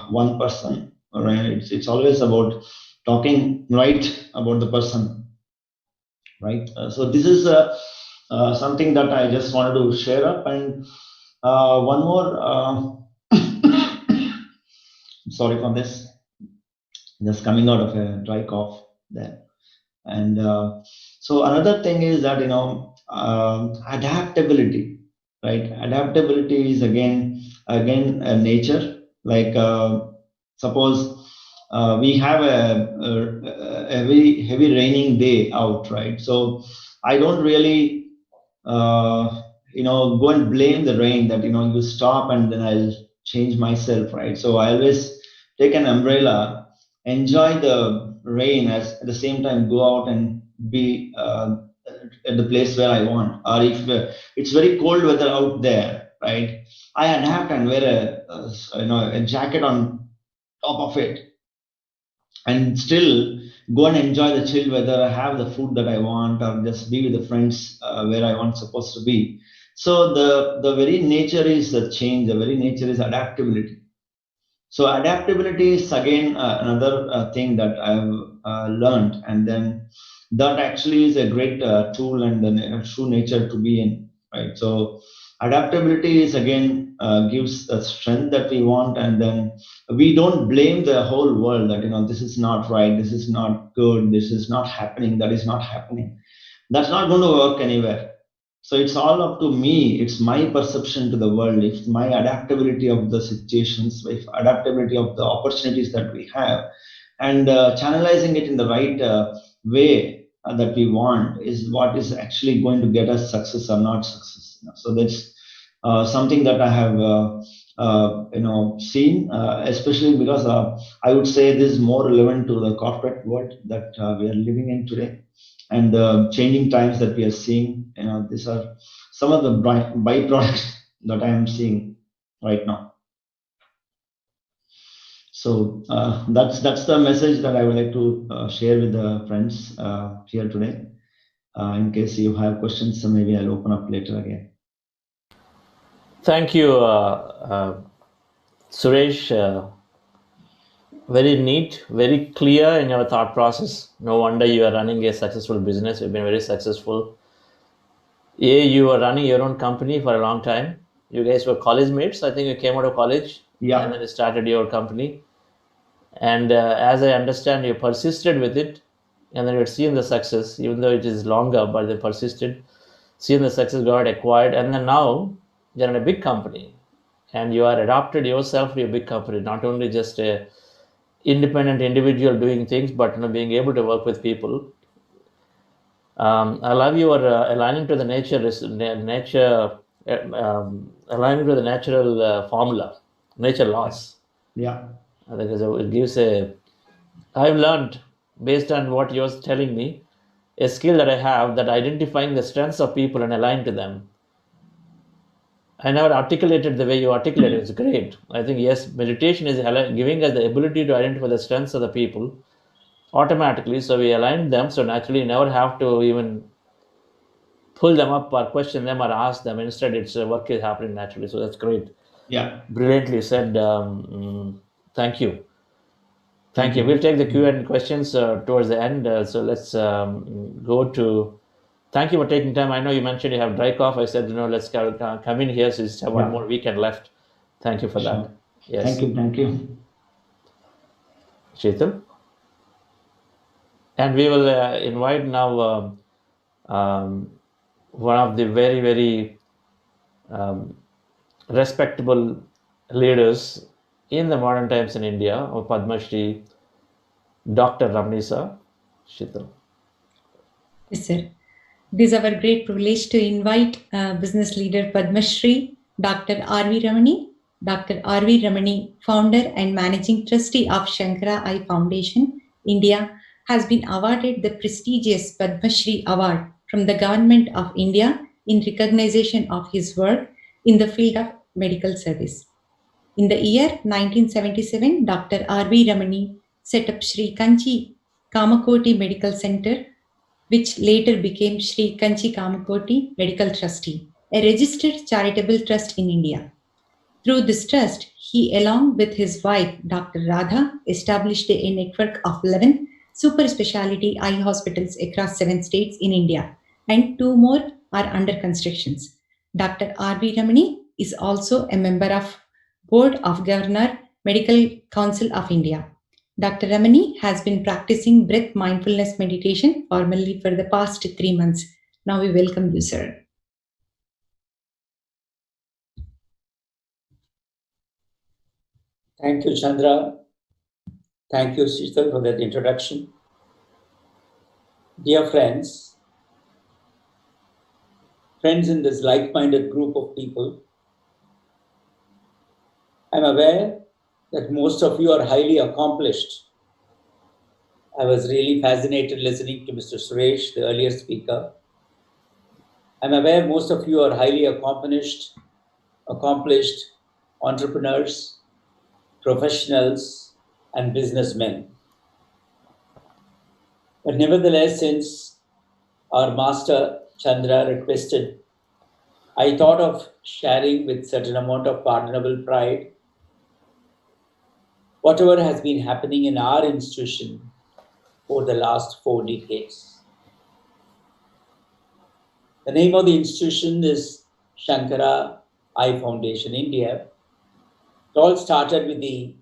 one person, right? It's always about talking right about the person, right? So this is something that I just wanted to share up. And one more, sorry for this, just coming out of a dry cough there. And so another thing is that adaptability, right? Adaptability is again a nature. Like suppose we have a very heavy raining day out, right? So I don't really go and blame the rain, that you stop and then I'll change myself, right? So I always take an umbrella, enjoy the rain, as at the same time go out and be at the place where I want. Or if it's very cold weather out there, right, I adapt and wear a jacket on top of it, and still go and enjoy the chill weather, have the food that I want, or just be with the friends where I want supposed to be. So the very nature is the change, the very nature is adaptability. So adaptability is again another thing that I've learned, and then that actually is a great tool and the true nature to be in, right? So adaptability is again gives the strength that we want, and then we don't blame the whole world that this is not right, this is not good, this is not happening, that is not happening. That's not going to work anywhere. So it's all up to me. It's my perception to the world. It's my adaptability of the situations, if adaptability of the opportunities that we have, and channelizing it in the right way that we want is what is actually going to get us success or not success. So that's something that I have seen, especially because I would say this is more relevant to the corporate world that we are living in today, and the changing times that we are seeing. These are some of the byproducts that I am seeing right now. So that's the message that I would like to share with the friends here today. In case you have questions, so maybe I'll open up later again. Thank you, Suresh. Very neat, very clear in your thought process. No wonder you are running a successful business. You've been very successful. You were running your own company for a long time. You guys were college mates. I think you came out of college Yeah. and then you started your company. And as I understand, you persisted with it, and then you've seen the success, even though it is longer, but they persisted, seen the success, got acquired, and then now you're in a big company, and you are adapted yourself to a big company, not only just a independent individual doing things, but being able to work with people. I love your aligning to the aligning to the natural formula, nature laws. Yeah. Because it gives I've learned based on what you're telling me, a skill that I have, that identifying the strengths of people and align to them. I never articulated the way you articulate it. It's great. I think, yes, meditation is giving us the ability to identify the strengths of the people automatically. So we align them. So naturally, you never have to even pull them up or question them or ask them. Instead, it's work is happening naturally. So that's great. Yeah. Brilliantly said. Thank you. Thank you. We'll take the Q&A questions towards the end. So let's go to. Thank you for taking time. I know you mentioned you have dry cough. I said, let's come in here. So you have one more weekend left. Thank you for Sure. that. Yes. Thank you. Sheetal. And we will invite now one of the very, very respectable leaders in the modern times in India, of Padma Shri, Dr. Ramnisa. Sheetal. Yes, sir. It is our great privilege to invite business leader Padma Shri, Dr. R.V. Ramani. Dr. R.V. Ramani, founder and managing trustee of Shankara Eye Foundation, India, has been awarded the prestigious Padma Shri Award from the Government of India in recognition of his work in the field of medical service. In the year 1977, Dr. R.V. Ramani set up Sri Kanchi Kamakoti Medical Center, which later became Sri Kanchi Kamakoti Medical Trustee, a registered charitable trust in India. Through this trust, he, along with his wife, Dr. Radha, established a network of 11 super specialty eye hospitals across 7 states in India, and 2 more are under construction. Dr. R.V. Ramani is also a member of Board of Governor, Medical Council of India. Dr. Ramani has been practicing breath mindfulness meditation formally for the past 3 months. Now we welcome you, sir. Thank you, Chandra. Thank you, Sheetal, for that introduction. Dear friends in this like-minded group of people, I'm aware that most of you are highly accomplished. I was really fascinated listening to Mr. Suresh, the earlier speaker. I'm aware most of you are highly accomplished entrepreneurs, professionals, and businessmen. But nevertheless, since our master Chandra requested, I thought of sharing with certain amount of pardonable pride whatever has been happening in our institution over the last 4 decades. The name of the institution is Shankara Eye Foundation India. It all started with the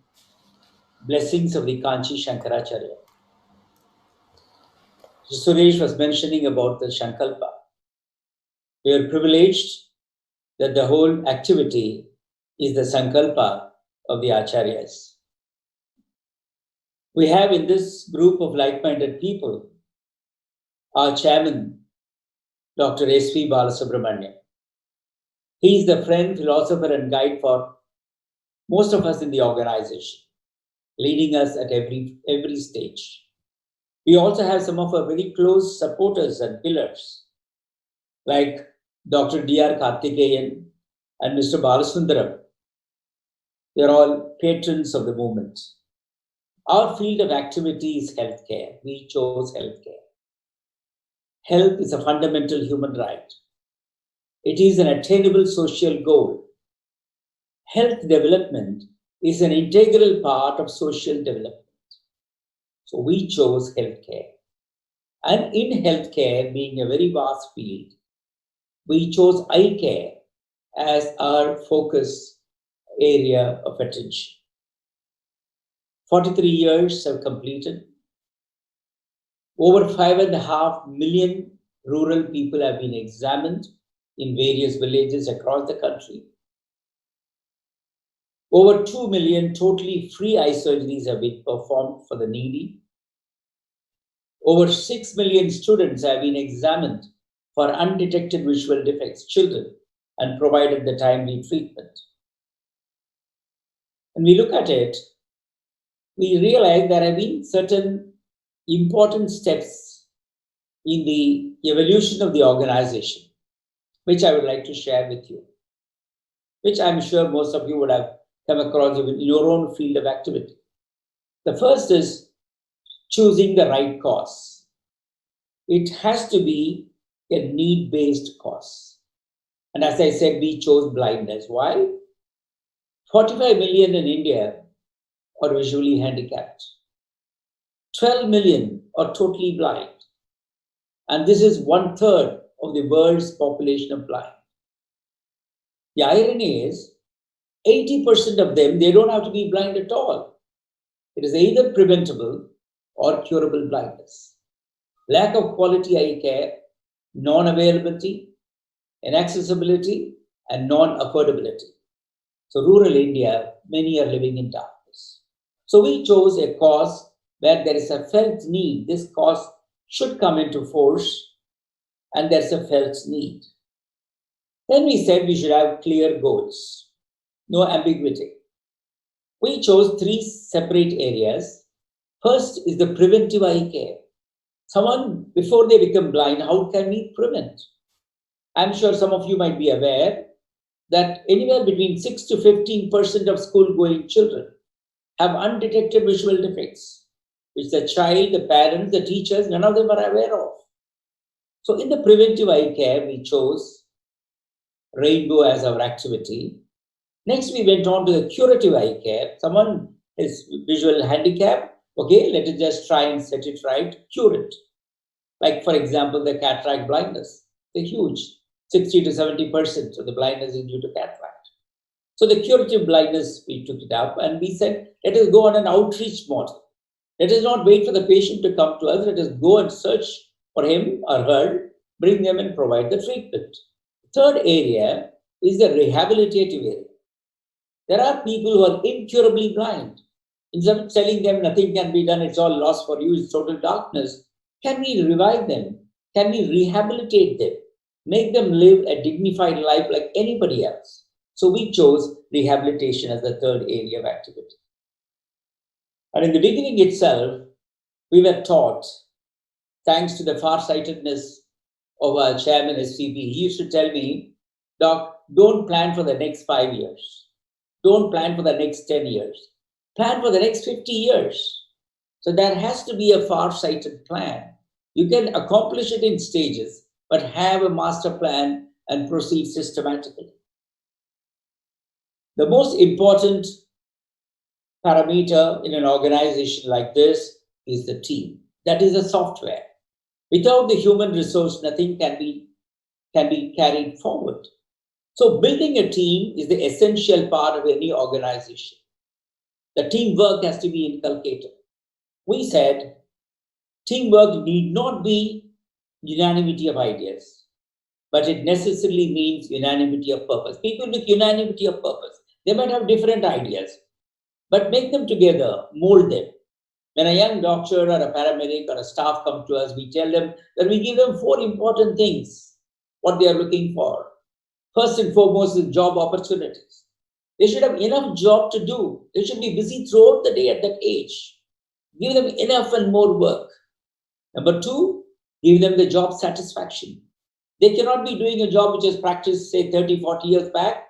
blessings of the Kanchi Shankaracharya. Suresh was mentioning about the Sankalpa. We are privileged that the whole activity is the Sankalpa of the Acharyas. We have in this group of like-minded people our chairman, Dr. S.V. Balasubramanian. He is the friend, philosopher, and guide for most of us in the organization, leading us at every stage. We also have some of our very close supporters and pillars, like Dr. D.R. Karthikeyan and Mr. Balasundaram. They're all patrons of the movement. Our field of activity is healthcare. We chose healthcare. Health is a fundamental human right. It is an attainable social goal. Health development is an integral part of social development. So we chose healthcare. And in healthcare, being a very vast field, we chose eye care as our focus area of attention. 43 years have completed. Over 5.5 million rural people have been examined in various villages across the country. Over 2 million totally free eye surgeries have been performed for the needy. Over 6 million students have been examined for undetected visual defects, children, and provided the timely treatment. When we look at it, we realize there have been certain important steps in the evolution of the organization, which I would like to share with you, which I'm sure most of you would have come across in your own field of activity. The first is choosing the right cause. It has to be a need-based cause. And as I said, we chose blindness. Why? 45 million in India are visually handicapped. 12 million are totally blind. And this is 1/3 of the world's population of blind. The irony is, 80% of them, they don't have to be blind at all. It is either preventable or curable blindness. Lack of quality eye care, non-availability, inaccessibility, and non-affordability. So rural India, many are living in darkness. So we chose a cause where there is a felt need. This cause should come into force, and there's a felt need. Then we said we should have clear goals. No ambiguity. We chose 3 separate areas. First is the preventive eye care. Someone, before they become blind, how can we prevent? I'm sure some of you might be aware that anywhere between 6 to 15% of school-going children have undetected visual defects, which the child, the parents, the teachers, none of them are aware of. So in the preventive eye care, we chose rainbow as our activity. Next, we went on to the curative eye care. Someone is visual handicap. Okay, let us just try and set it right, cure it. Like, for example, the cataract blindness. They're huge. 60 to 70% of the blindness is due to cataract. So the curative blindness, we took it up and we said, let us go on an outreach model. Let us not wait for the patient to come to us. Let us go and search for him or her, bring them and provide the treatment. Third area is the rehabilitative area. There are people who are incurably blind. Instead of telling them nothing can be done, it's all lost for you, it's total darkness, can we revive them? Can we rehabilitate them? Make them live a dignified life like anybody else? So we chose rehabilitation as the third area of activity. And in the beginning itself, we were taught, thanks to the farsightedness of our chairman SCP, he used to tell me, Doc, don't plan for the next 5 years. Don't plan for the next 10 years. Plan for the next 50 years. So there has to be a far-sighted plan. You can accomplish it in stages, but have a master plan and proceed systematically. The most important parameter in an organization like this is the team. That is the software. Without the human resource, nothing can be carried forward. So building a team is the essential part of any organization. The teamwork has to be inculcated. We said teamwork need not be unanimity of ideas, but it necessarily means unanimity of purpose. People with unanimity of purpose, they might have different ideas, but make them together, mold them. When a young doctor or a paramedic or a staff come to us, we tell them that we give them 4 important things, what they are looking for. First and foremost is job opportunities. They should have enough job to do. They should be busy throughout the day at that age. Give them enough and more work. Number two, give them the job satisfaction. They cannot be doing a job which is practiced, say, 30, 40 years back.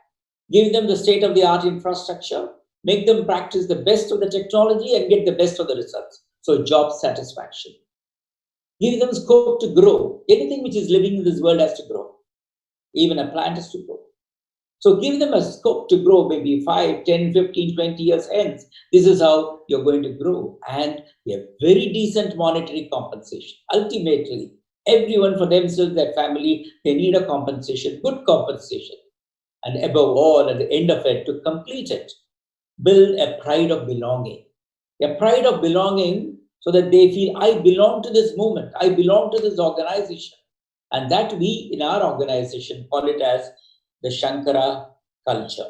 Give them the state-of-the-art infrastructure. Make them practice the best of the technology and get the best of the results. So job satisfaction. Give them scope to grow. Anything which is living in this world has to grow. Even a plant has to grow. So give them a scope to grow, maybe 5, 10, 15, 20 years hence. This is how you're going to grow. And we have very decent monetary compensation. Ultimately, everyone for themselves, their family, they need a compensation, good compensation. And above all, at the end of it, to complete it, build a pride of belonging. A pride of belonging so that they feel, I belong to this movement, I belong to this organization. And that we, in our organization, call it as the Shankara culture.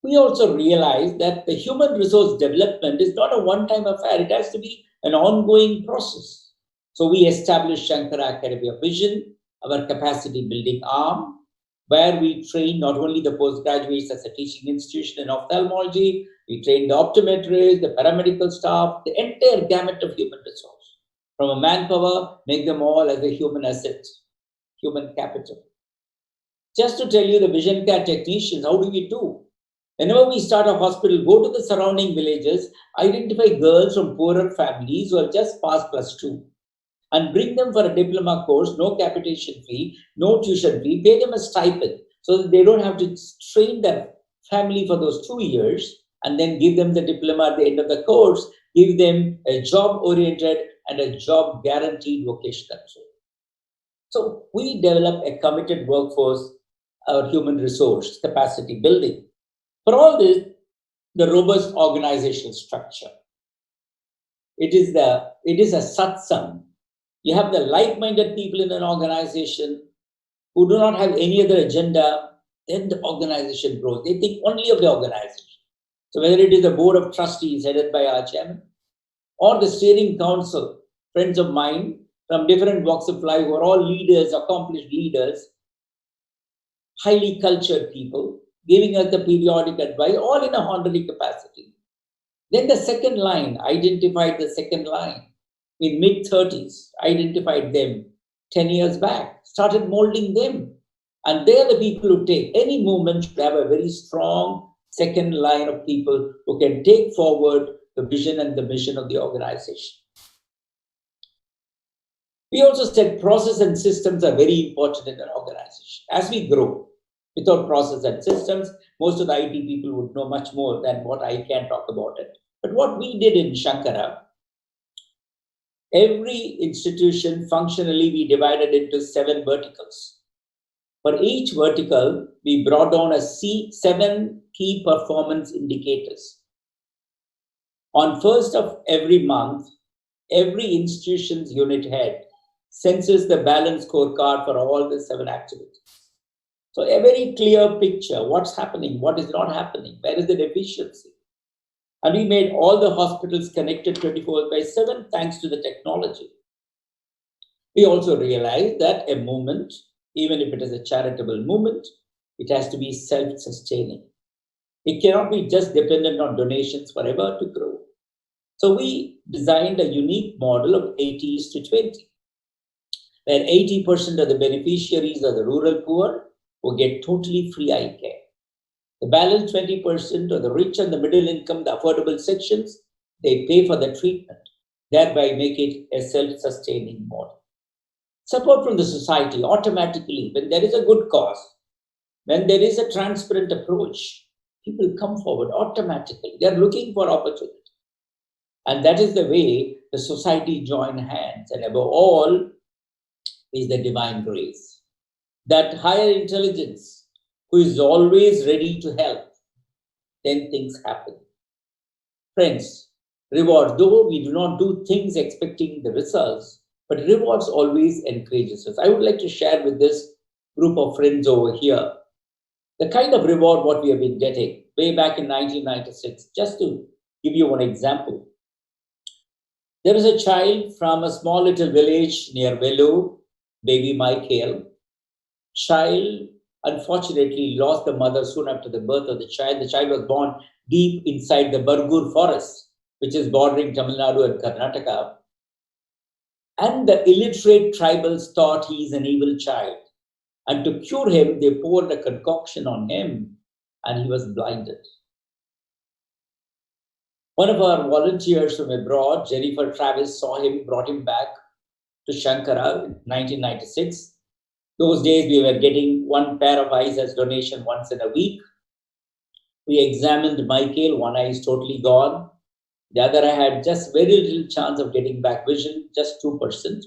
We also realize that the human resource development is not a one-time affair. It has to be an ongoing process. So we established Shankara Academy of Vision, our capacity building arm, where we train not only the postgraduates as a teaching institution in ophthalmology, we train the optometrists, the paramedical staff, the entire gamut of human resource. From a manpower, make them all as a human asset, human capital. Just to tell you the vision care technicians, how do we do? Whenever we start a hospital, go to the surrounding villages, identify girls from poorer families who have just passed +2 and bring them for a diploma course, no capitation fee, no tuition fee, pay them a stipend so that they don't have to train their family for those 2 years and then give them the diploma at the end of the course, give them a job-oriented and a job-guaranteed vocational training. So we develop a committed workforce, our human resource capacity building. For all this, the robust organizational structure. It is a satsang. You have the like-minded people in an organization who do not have any other agenda, then the organization grows. They think only of the organization. So whether it is the board of trustees headed by our chairman or the steering council, friends of mine from different walks of life who are all leaders, accomplished leaders, highly cultured people, giving us the periodic advice, all in a honorary capacity. Then the second line, identified the second line in mid-30s, identified them 10 years back, started molding them. And they're the people who take any movement should have a very strong second line of people who can take forward the vision and the mission of the organization. We also said process and systems are very important in an organization. As we grow, without process and systems, most of the IT people would know much more than what I can talk about it. But what we did in Shankara, every institution functionally we divided into 7 verticals. For each vertical, we brought down 7 key performance indicators. On 1st of every month, every institution's unit head senses the balance scorecard for all the 7 activities. So a very clear picture, what's happening, what is not happening, where is the deficiency. And we made all the hospitals connected 24/7 thanks to the technology. We also realized that a movement, even if it is a charitable movement, it has to be self-sustaining. It cannot be just dependent on donations forever to grow. So we designed a unique model of 80:20, where 80% of the beneficiaries are the rural poor who get totally free eye care. The balance 20% are the rich and the middle income, the affordable sections, they pay for the treatment, thereby make it a self-sustaining model. Support from the society automatically, when there is a good cause, when there is a transparent approach, people come forward automatically. They are looking for opportunity. And that is the way the society join hands. And above all is the divine grace. That higher intelligence who is always ready to help, then things happen. Friends, reward, though we do not do things expecting the results, but rewards always encourages us. I would like to share with this group of friends over here the kind of reward what we have been getting way back in 1996. Just to give you one example. There is a child from a small little village near Velu, baby Michael. Child unfortunately lost the mother soon after the birth of the child. The child was born deep inside the Bargur forest, which is bordering Tamil Nadu and Karnataka. And the illiterate tribals thought he is an evil child. And to cure him, they poured a concoction on him and he was blinded. One of our volunteers from abroad, Jennifer Travis, saw him, brought him back to Shankara in 1996. Those days we were getting one pair of eyes as donation once in a week. We examined Michael, one eye is totally gone. The other eye had just very little chance of getting back vision, just 2%.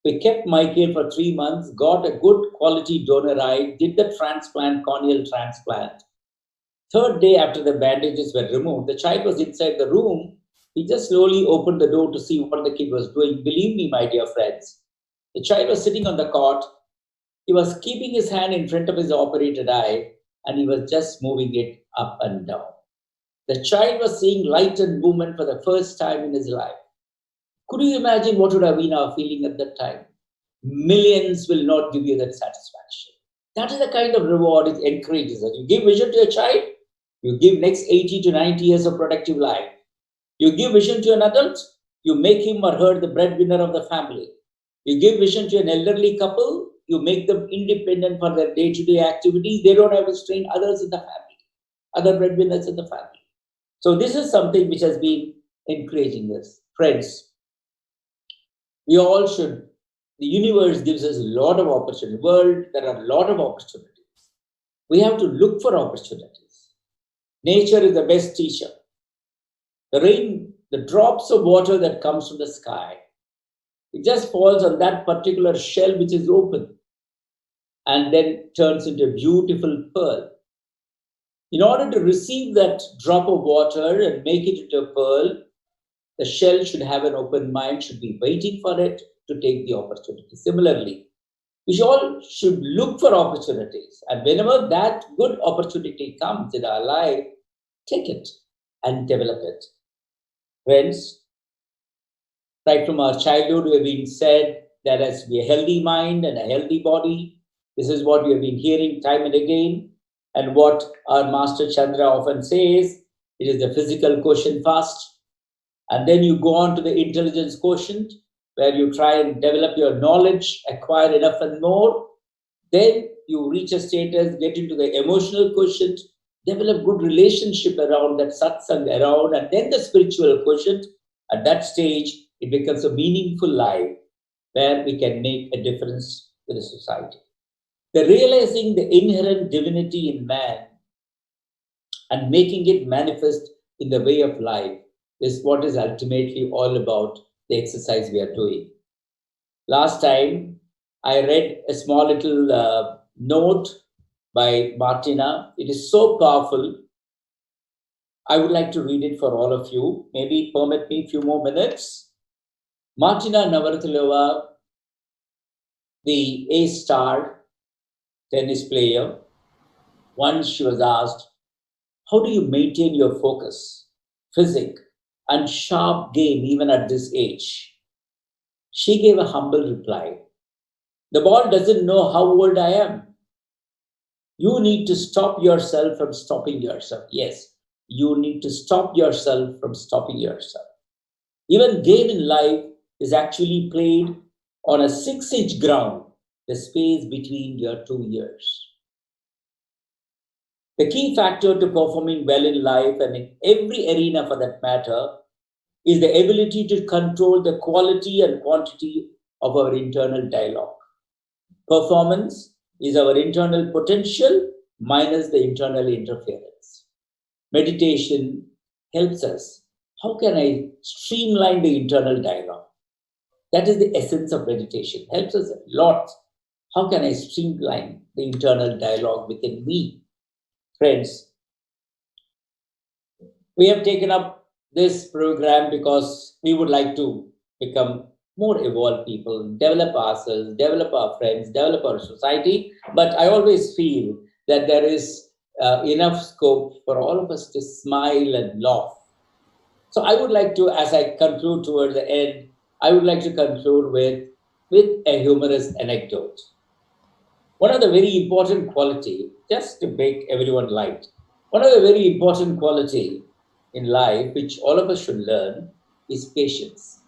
We kept Michael for 3 months, got a good quality donor eye, did the transplant, corneal transplant. Third day after the bandages were removed, the child was inside the room. He just slowly opened the door to see what the kid was doing. Believe me, my dear friends, the child was sitting on the cot. He was keeping his hand in front of his operated eye and he was just moving it up and down. The child was seeing light and movement for the first time in his life. Could you imagine what would have been our feeling at that time? Millions will not give you that satisfaction. That is the kind of reward it encourages us. You give vision to a child, you give next 80 to 90 years of productive life. You give vision to an adult, you make him or her the breadwinner of the family. You give vision to an elderly couple, you make them independent for their day-to-day activities. They don't have to strain others in the family, other breadwinners in the family. So this is something which has been encouraging us. Friends, we all should, the universe gives us a lot of opportunity. World, there are a lot of opportunities. We have to look for opportunities. Nature is the best teacher. The rain, the drops of water that comes from the sky, it just falls on that particular shell which is open and then turns into a beautiful pearl. In order to receive that drop of water and make it into a pearl, the shell should have an open mind, should be waiting for it to take the opportunity. Similarly, we all should look for opportunities. And whenever that good opportunity comes in our life, take it and develop it. Friends, right from our childhood, we have been said that as we a healthy mind and a healthy body. This is what we have been hearing time and again. And what our master Chandra often says, it is the physical quotient first. And then you go on to the intelligence quotient, where you try and develop your knowledge, acquire enough and more. Then you reach a status, get into the emotional quotient, develop good relationship around that satsang around, and then the spiritual quotient. At that stage, it becomes a meaningful life where we can make a difference to the society. The realizing the inherent divinity in man and making it manifest in the way of life is what is ultimately all about the exercise we are doing. Last time, I read a small little note by Martina. It is so powerful. I would like to read it for all of you. Maybe permit me a few more minutes. Martina Navratilova, the A-star tennis player, once she was asked, how do you maintain your focus, physique, and sharp game even at this age? She gave a humble reply. The ball doesn't know how old I am. You need to stop yourself from stopping yourself. Yes, you need to stop yourself from stopping yourself. Even game in life is actually played on a 6-inch ground, the space between your 2 ears. The key factor to performing well in life and in every arena for that matter is the ability to control the quality and quantity of our internal dialogue. Performance is our internal potential minus the internal interference. Meditation helps us. How can I streamline the internal dialogue? That is the essence of meditation. Helps us a lot. How can I streamline the internal dialogue within me? Friends, we have taken up this program because we would like to become more evolved people, develop ourselves, develop our friends, develop our society. But I always feel that there is enough scope for all of us to smile and laugh. So I would like to, as I conclude toward the end, I would like to conclude with a humorous anecdote. One of the very important quality, just to make everyone light, one of the very important quality in life, which all of us should learn, is patience.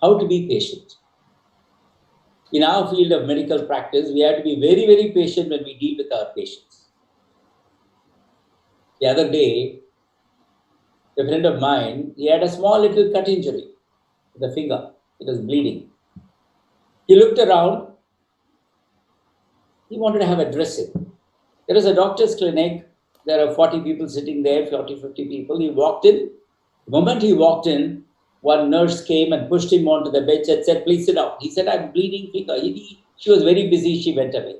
How to be patient. In our field of medical practice, we have to be very, very patient when we deal with our patients. The other day, a friend of mine, he had a small little cut injury with the finger. It was bleeding. He looked around. He wanted to have a dressing. There is a doctor's clinic. There are 40 people sitting there, 40, 50 people. He walked in. The moment he walked in, one nurse came and pushed him onto the bench and said, please sit down. He said, I'm bleeding finger. She was very busy. She went away.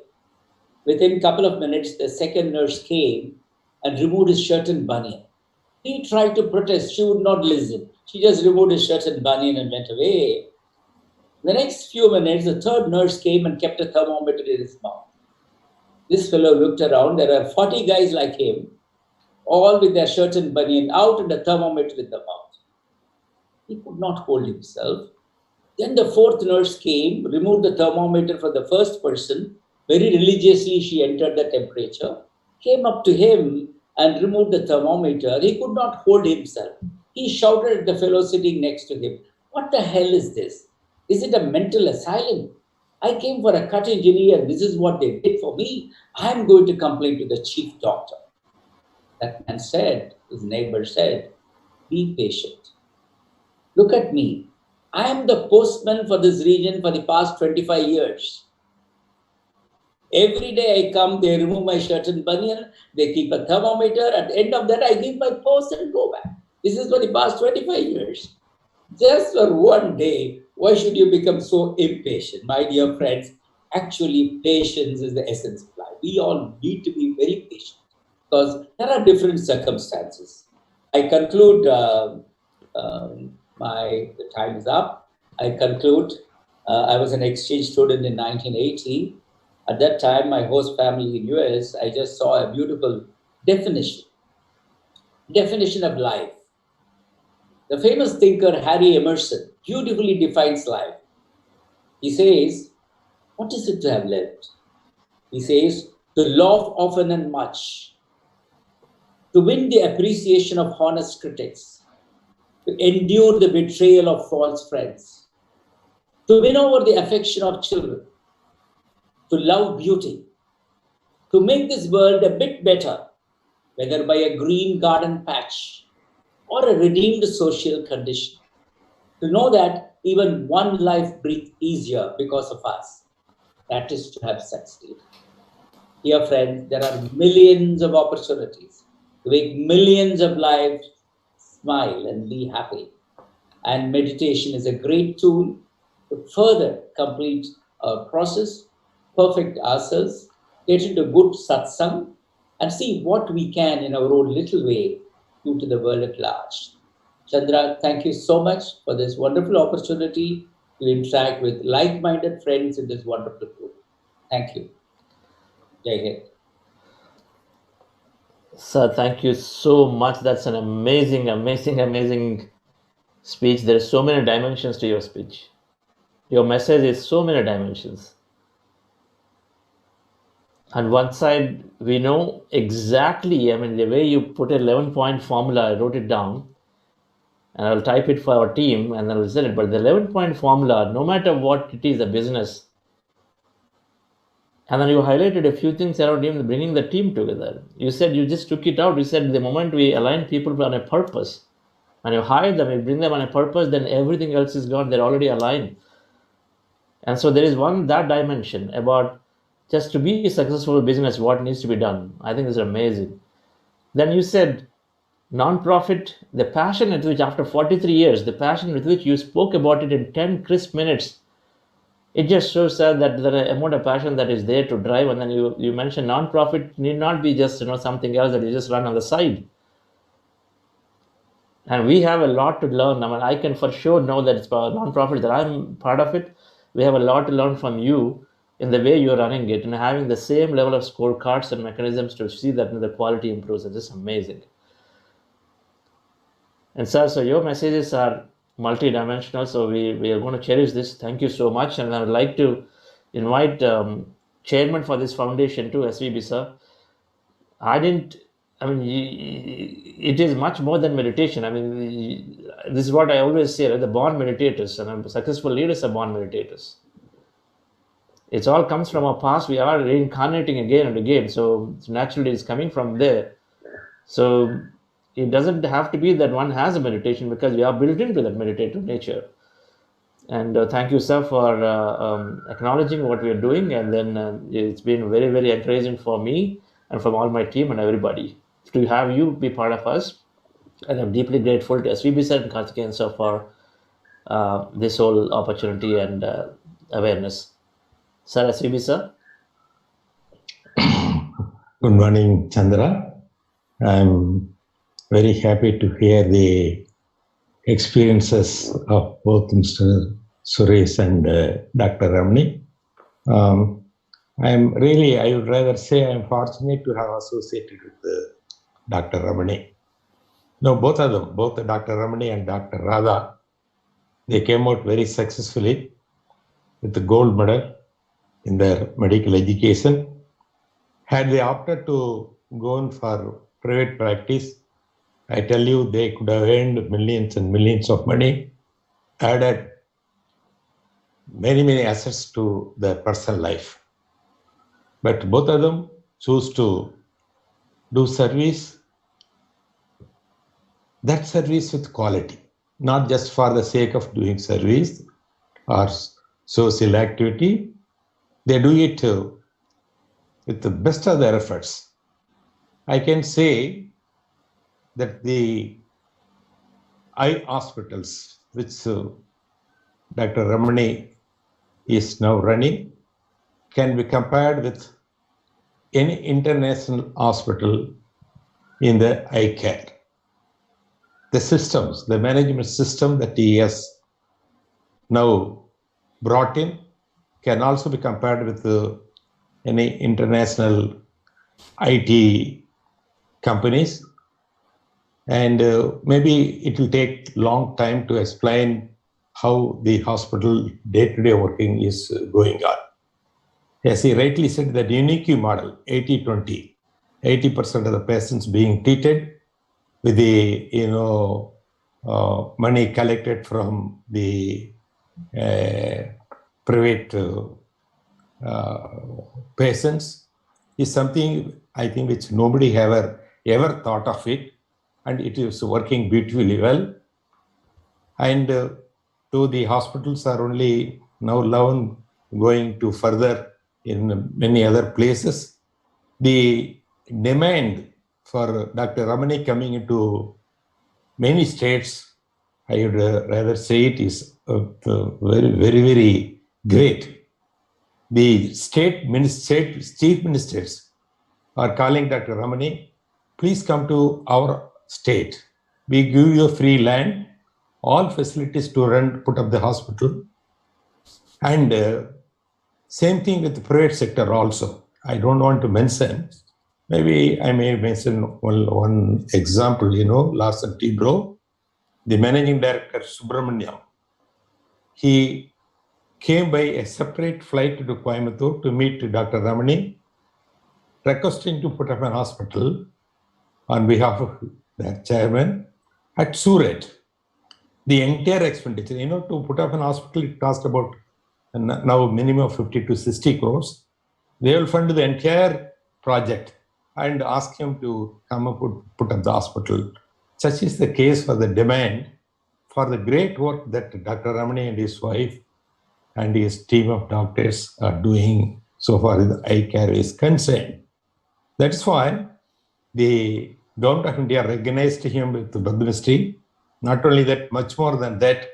Within a couple of minutes, the second nurse came and removed his shirt and banian. He tried to protest. She would not listen. She just removed his shirt and banian and went away. The next few minutes, the third nurse came and kept a thermometer in his mouth. This fellow looked around. There were 40 guys like him, all with their shirt and banian out and a thermometer in the mouth. He could not hold himself. Then the fourth nurse came, removed the thermometer for the first person. Very religiously, she entered the temperature, came up to him and removed the thermometer. He could not hold himself. He shouted at the fellow sitting next to him, what the hell is this? Is it a mental asylum? I came for a cut injury and this is what they did for me. I'm going to complain to the chief doctor. That man said, his neighbor said, be patient. Look at me. I am the postman for this region for the past 25 years. Every day I come, they remove my shirt and banian, they keep a thermometer. At the end of that, I give my post and go back. This is for the past 25 years. Just for one day, why should you become so impatient? My dear friends, actually patience is the essence of life. We all need to be very patient because there are different circumstances. I conclude, the time is up. I conclude, I was an exchange student in 1980. At that time, my host family in US, I just saw a beautiful definition of life. The famous thinker Harry Emerson beautifully defines life. He says, what is it to have lived? He says, to love often and much, to win the appreciation of honest critics, to endure the betrayal of false friends, to win over the affection of children, to love beauty, to make this world a bit better, whether by a green garden patch or a redeemed social condition, to know that even one life breathes easier because of us. That is to have succeeded. Dear friends, there are millions of opportunities to make millions of lives smile and be happy. And meditation is a great tool to further complete our process, perfect ourselves, get into good satsang, and see what we can in our own little way do to the world at large. Chandra, thank you so much for this wonderful opportunity to interact with like-minded friends in this wonderful group. Thank you. Jai Hind. Sir, thank you so much. That's an amazing speech. There are so many dimensions to your speech. Your message is so many dimensions. On one side, we know exactly, the way you put an 11-point formula, I wrote it down, and I'll type it for our team, and then we'll send it. But the 11-point formula, no matter what it is, a business, and then you highlighted a few things around even bringing the team together. You said you just took it out. You said the moment we align people on a purpose, and you hire them, you bring them on a purpose, then everything else is gone. They're already aligned. And so there is that dimension about just to be a successful business, what needs to be done. I think this is amazing. Then you said non-profit, the passion at which after 43 years, the passion with which you spoke about it in 10 crisp minutes, it just shows that the amount of passion that is there to drive. And then you mentioned non-profit need not be just something else that you just run on the side. And we have a lot to learn. I can for sure know that it's about non-profit, that I'm part of it. We have a lot to learn from you in the way you're running it and having the same level of scorecards and mechanisms to see that the quality improves. It's just amazing. And sir, so your messages are multi-dimensional, so we are going to cherish this. Thank you so much. And I would like to invite chairman for this foundation too, SVB sir. It is much more than meditation. This is what I always say, right? The born meditators and successful leaders are born meditators. It all comes from our past. We are reincarnating again and again. So naturally it's coming from there. So it doesn't have to be that one has a meditation, because we are built into that meditative nature. And thank you, sir, for acknowledging what we are doing. And then it's been very, very encouraging for me and from all my team and everybody to have you be part of us. And I'm deeply grateful to SVB sir and Karthikeyan sir for this whole opportunity and awareness. Sir, SVB sir. Good morning, Chandra. I'm very happy to hear the experiences of both Mr. Suresh and Dr. Ramani. I would rather say I'm fortunate to have associated with Dr. Ramani. No, both of them, both Dr. Ramani and Dr. Radha, they came out very successfully with the gold medal in their medical education. Had they opted to go on for private practice, I tell you, they could have earned millions and millions of money, added many, many assets to their personal life. But both of them choose to do service, that service with quality, not just for the sake of doing service or social activity. They do it with the best of their efforts. I can say that the eye hospitals, which Dr. Ramani is now running, can be compared with any international hospital in the eye care. The systems, the management system that he has now brought in can also be compared with any international IT companies. And maybe it will take long time to explain how the hospital day-to-day working is going on. As he rightly said, that unique model, 80-20, 80% of the patients being treated with the money collected from the private patients is something I think which nobody ever thought of it, and it is working beautifully well. And though the hospitals are only now going to further in many other places, the demand for Dr. Ramani coming into many states, I would rather say it is very, very, very great. The state chief ministers are calling Dr. Ramani, please come to our state. We give you a free land, all facilities to put up the hospital. And same thing with the private sector also. I don't want to mention, maybe I may mention one example, Larsen T. Bro, the managing director, Subramaniam. He came by a separate flight to Coimbatore to meet Dr. Ramani, requesting to put up an hospital on behalf of the chairman at Surat. The entire expenditure, to put up an hospital, it cost about now minimum of 50 to 60 crores. They will fund the entire project and ask him to come and put up the hospital. Such is the case for the demand for the great work that Dr. Ramani and his wife and his team of doctors are doing so far as the eye care is concerned. That is why the government of India recognized him with the Padma Shri. Not only that, much more than that,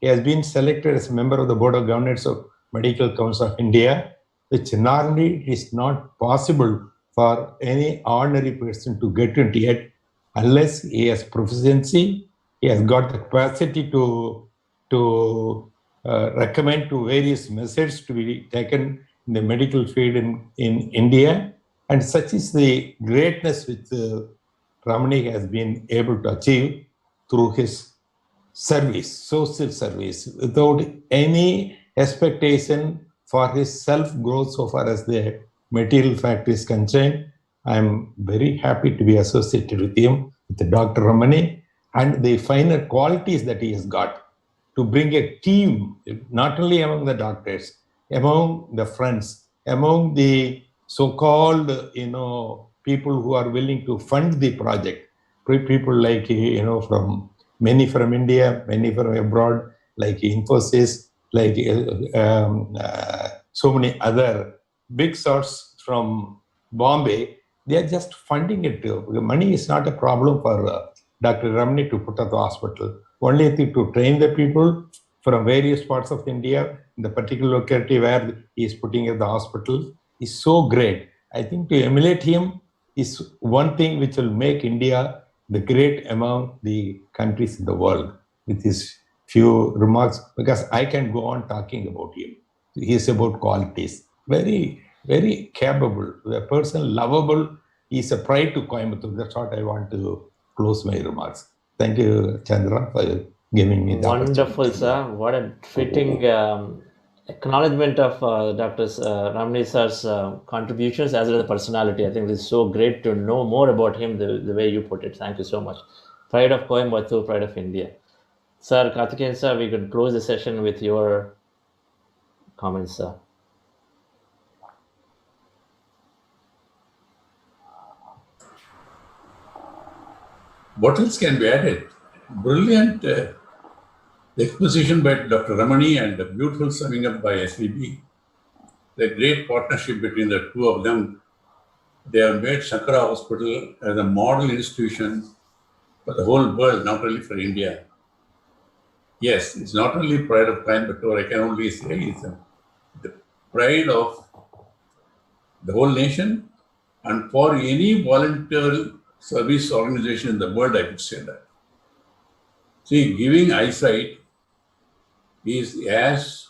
he has been selected as a member of the Board of Governors of Medical Council of India, which normally is not possible for any ordinary person to get into it unless he has proficiency, he has got the capacity to recommend to various methods to be taken in the medical field in India. And such is the greatness which Ramani has been able to achieve through his service, social service, without any expectation for his self-growth so far as the material fact is concerned. I'm very happy to be associated with him, with Dr. Ramani, and the finer qualities that he has got to bring a team, not only among the doctors, among the friends, among the so-called, people who are willing to fund the project. People like, from many from India, many from abroad, like Infosys, like so many other big sources from Bombay. They are just funding it. Money is not a problem for Dr. Ramani to put at the hospital. Only thing to train the people from various parts of India, in the particular locality where he is putting at the hospital, is so great. I think to emulate him is one thing which will make India the great among the countries in the world. With his few remarks, because I can go on talking about him. He is about qualities. Very, very capable. A person lovable. He is a pride to Coimbatore. That's what I want to close my remarks. Thank you, Chandra, for giving me the Wonderful, opportunity. sir. What a fitting acknowledgement of Dr. Ramani sir's contributions as well as the personality. I think this is so great to know more about him the way you put it. Thank you so much. Pride of Coimbatore, pride of India. Sir, Karthikeyan sir, we could close the session with your comments, sir. What else can be added? Brilliant exposition by Dr. Ramani and a beautiful summing up by SVB. The great partnership between the two of them. They have made Shankara Hospital as a model institution for the whole world, not only for India. Yes, it's not only pride of Coimbatore, I can only say it's the pride of the whole nation, and for any volunteer service organization in the world, I could say that. See, giving eyesight is as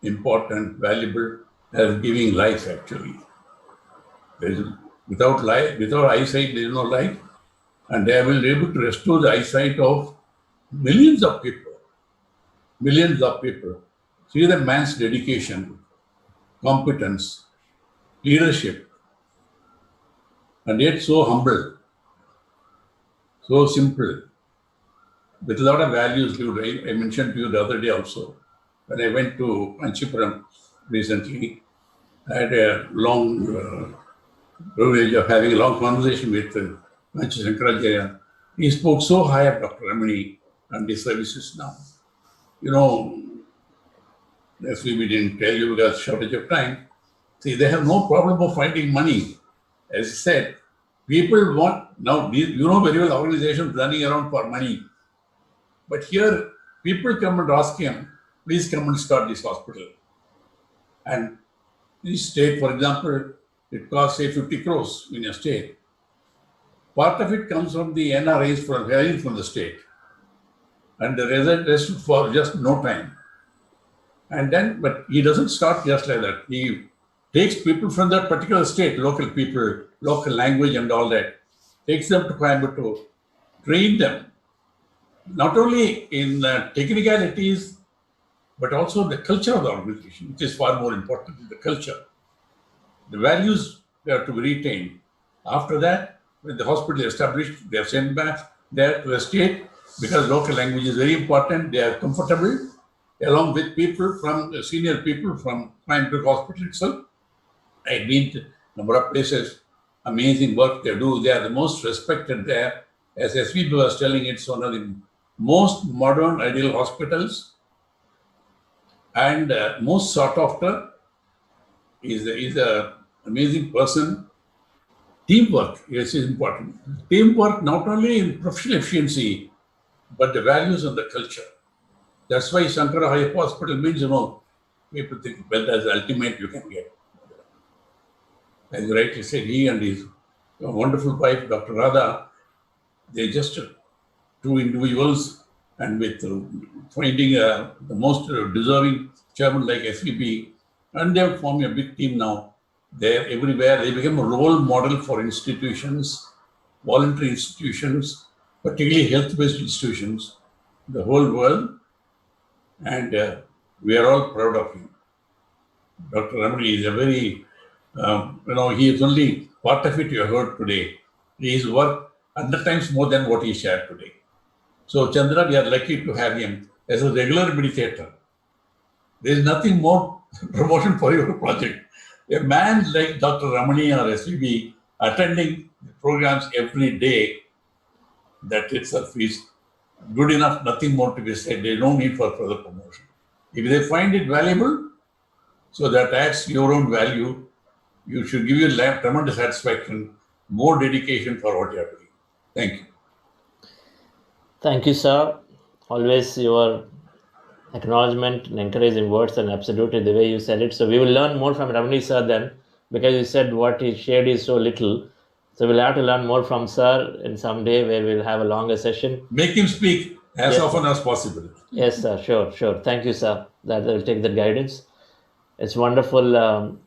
important, valuable as giving life, actually. Without eyesight, there is no life, and they will be able to restore the eyesight of millions of people. Millions of people. See the man's dedication, competence, leadership, and yet so humble, so simple, with a lot of values. I mentioned to you the other day also, when I went to Kanchipuram recently, I had a long privilege of having a long conversation with Manchi Shankaracharya. He spoke so high of Dr. Ramani and his services now. As we didn't tell you because shortage of time. See, they have no problem of finding money. As I said, people want, now very well organizations running around for money. But here, people come and ask him, please come and start this hospital. And this state, for example, it costs, say, 50 crores in a state. Part of it comes from the NRIs from the state. And the rest for just no time. And then, but he doesn't start just like that. He takes people from that particular state, local people, local language and all that, takes them to Coimbatore, train them, not only in technicalities, but also the culture of the organization, which is far more important, the culture. The values they have to be retained. After that, when the hospital is established, they are sent back there to the state, because local language is very important. They are comfortable, along with people from senior people from Coimbatore Hospital itself. I've been to a number of places, amazing work they do. They are the most respected there. As SVB was telling, it's one of the most modern, ideal hospitals, and most sought after. Is an amazing person. Teamwork is important. Teamwork not only in professional efficiency, but the values and the culture. That's why Shankara Hospital means, people think, well, that's the ultimate you can get. As you rightly said, he and his wonderful wife, Dr. Radha, they're just two individuals, and with finding the most deserving chairman like SVB, and they're forming a big team now. They're everywhere. They become a role model for institutions, voluntary institutions, particularly health-based institutions, the whole world. And we are all proud of him. Dr. Ramani is a very, he is only part of it you heard today. His work 100 times more than what he shared today. So, Chandra, we are lucky to have him as a regular meditator. There is nothing more promotion for your project. A man like Dr. Ramani or SVB attending programs every day, that itself is good enough, nothing more to be said. There is no need for further promotion. If they find it valuable, so that adds your own value, you should give your life tremendous satisfaction, more dedication for what you are doing. Thank you. Thank you, sir. Always your acknowledgement and encouraging words, and absolutely the way you said it. So we will learn more from Ramani sir then, because you said what he shared is so little. So we'll have to learn more from sir in some day where we'll have a longer session. Make him speak as Yes, often as possible. Yes, sir. Sure, sure. Thank you, sir. That will take that guidance. It's wonderful,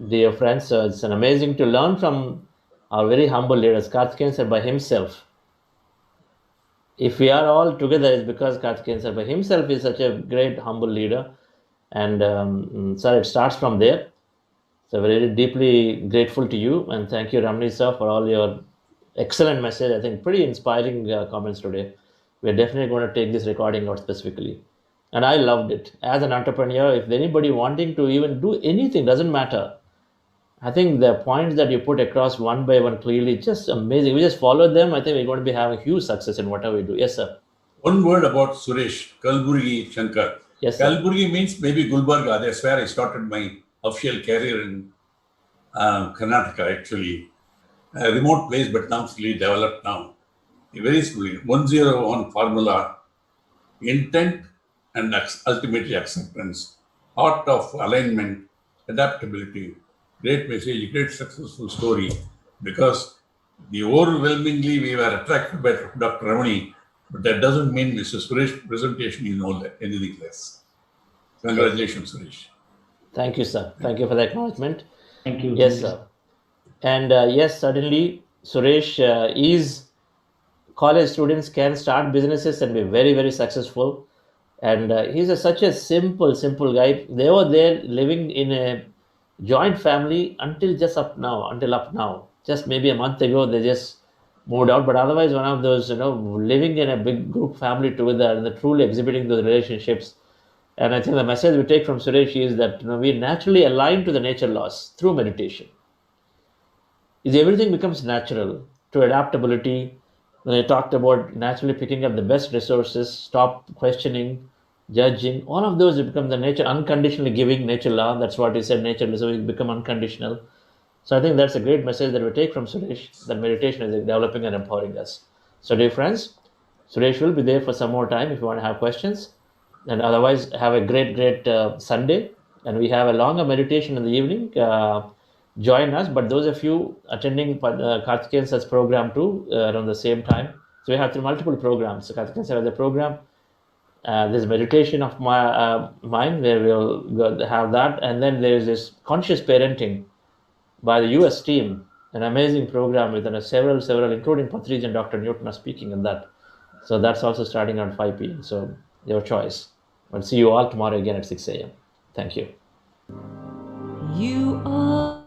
dear friends. So it's an amazing to learn from our very humble leaders. Karthikeyan sir by himself. If we are all together, it's because Karthikeyan sir by himself is such a great, humble leader. And sir, it starts from there. So very deeply grateful to you, and thank you, Ramani sir, for all your excellent message. I think pretty inspiring comments today. We're definitely going to take this recording out specifically. And I loved it. As an entrepreneur, if anybody wanting to even do anything, doesn't matter. I think the points that you put across one by one clearly, just amazing. We just follow them. I think we're going to be having huge success in whatever we do. Yes, sir. One word about Suresh, Kalburgi Shankar. Yes, sir. Kalburgi means maybe Gulbarga. That's where I started my official career in Karnataka, actually. A remote place, but now fully developed now. Very simply, 101 formula, intent and ultimately acceptance, art of alignment, adaptability, great message, great successful story, because the overwhelmingly we were attracted by Dr. Ramani, but that doesn't mean Mr. Suresh's presentation is anything less. Congratulations, Suresh. Thank you, sir. Thank you for the acknowledgement. Thank you. Yes, sir. And yes, certainly, Suresh is college students can start businesses and be very, very successful. And he's such a simple guy. They were there living in a joint family until up now. Just maybe a month ago, they just moved out. But otherwise, one of those, living in a big group family together and they're truly exhibiting those relationships. And I think the message we take from Suresh is that we naturally align to the nature laws through meditation. Everything becomes natural to adaptability. When I talked about naturally picking up the best resources, stop questioning, judging, all of those become the nature, unconditionally giving nature law. That's what he said, nature, so we become unconditional. So I think that's a great message that we take from Suresh, that meditation is developing and empowering us. So dear friends, Suresh will be there for some more time if you want to have questions. And otherwise, have a great Sunday. And we have a longer meditation in the evening. Join us. But those of you attending Karthikeyan Sir's program too, around the same time. So we have multiple programs. So Karthikeyan Sir has a program. There's meditation of mine where we'll have that. And then there's this conscious parenting by the US team, an amazing program with several, including Patrij and Dr. Newton are speaking in that. So that's also starting at 5 p.m. So your choice. I'll see you all tomorrow again at 6 a.m. Thank you. You are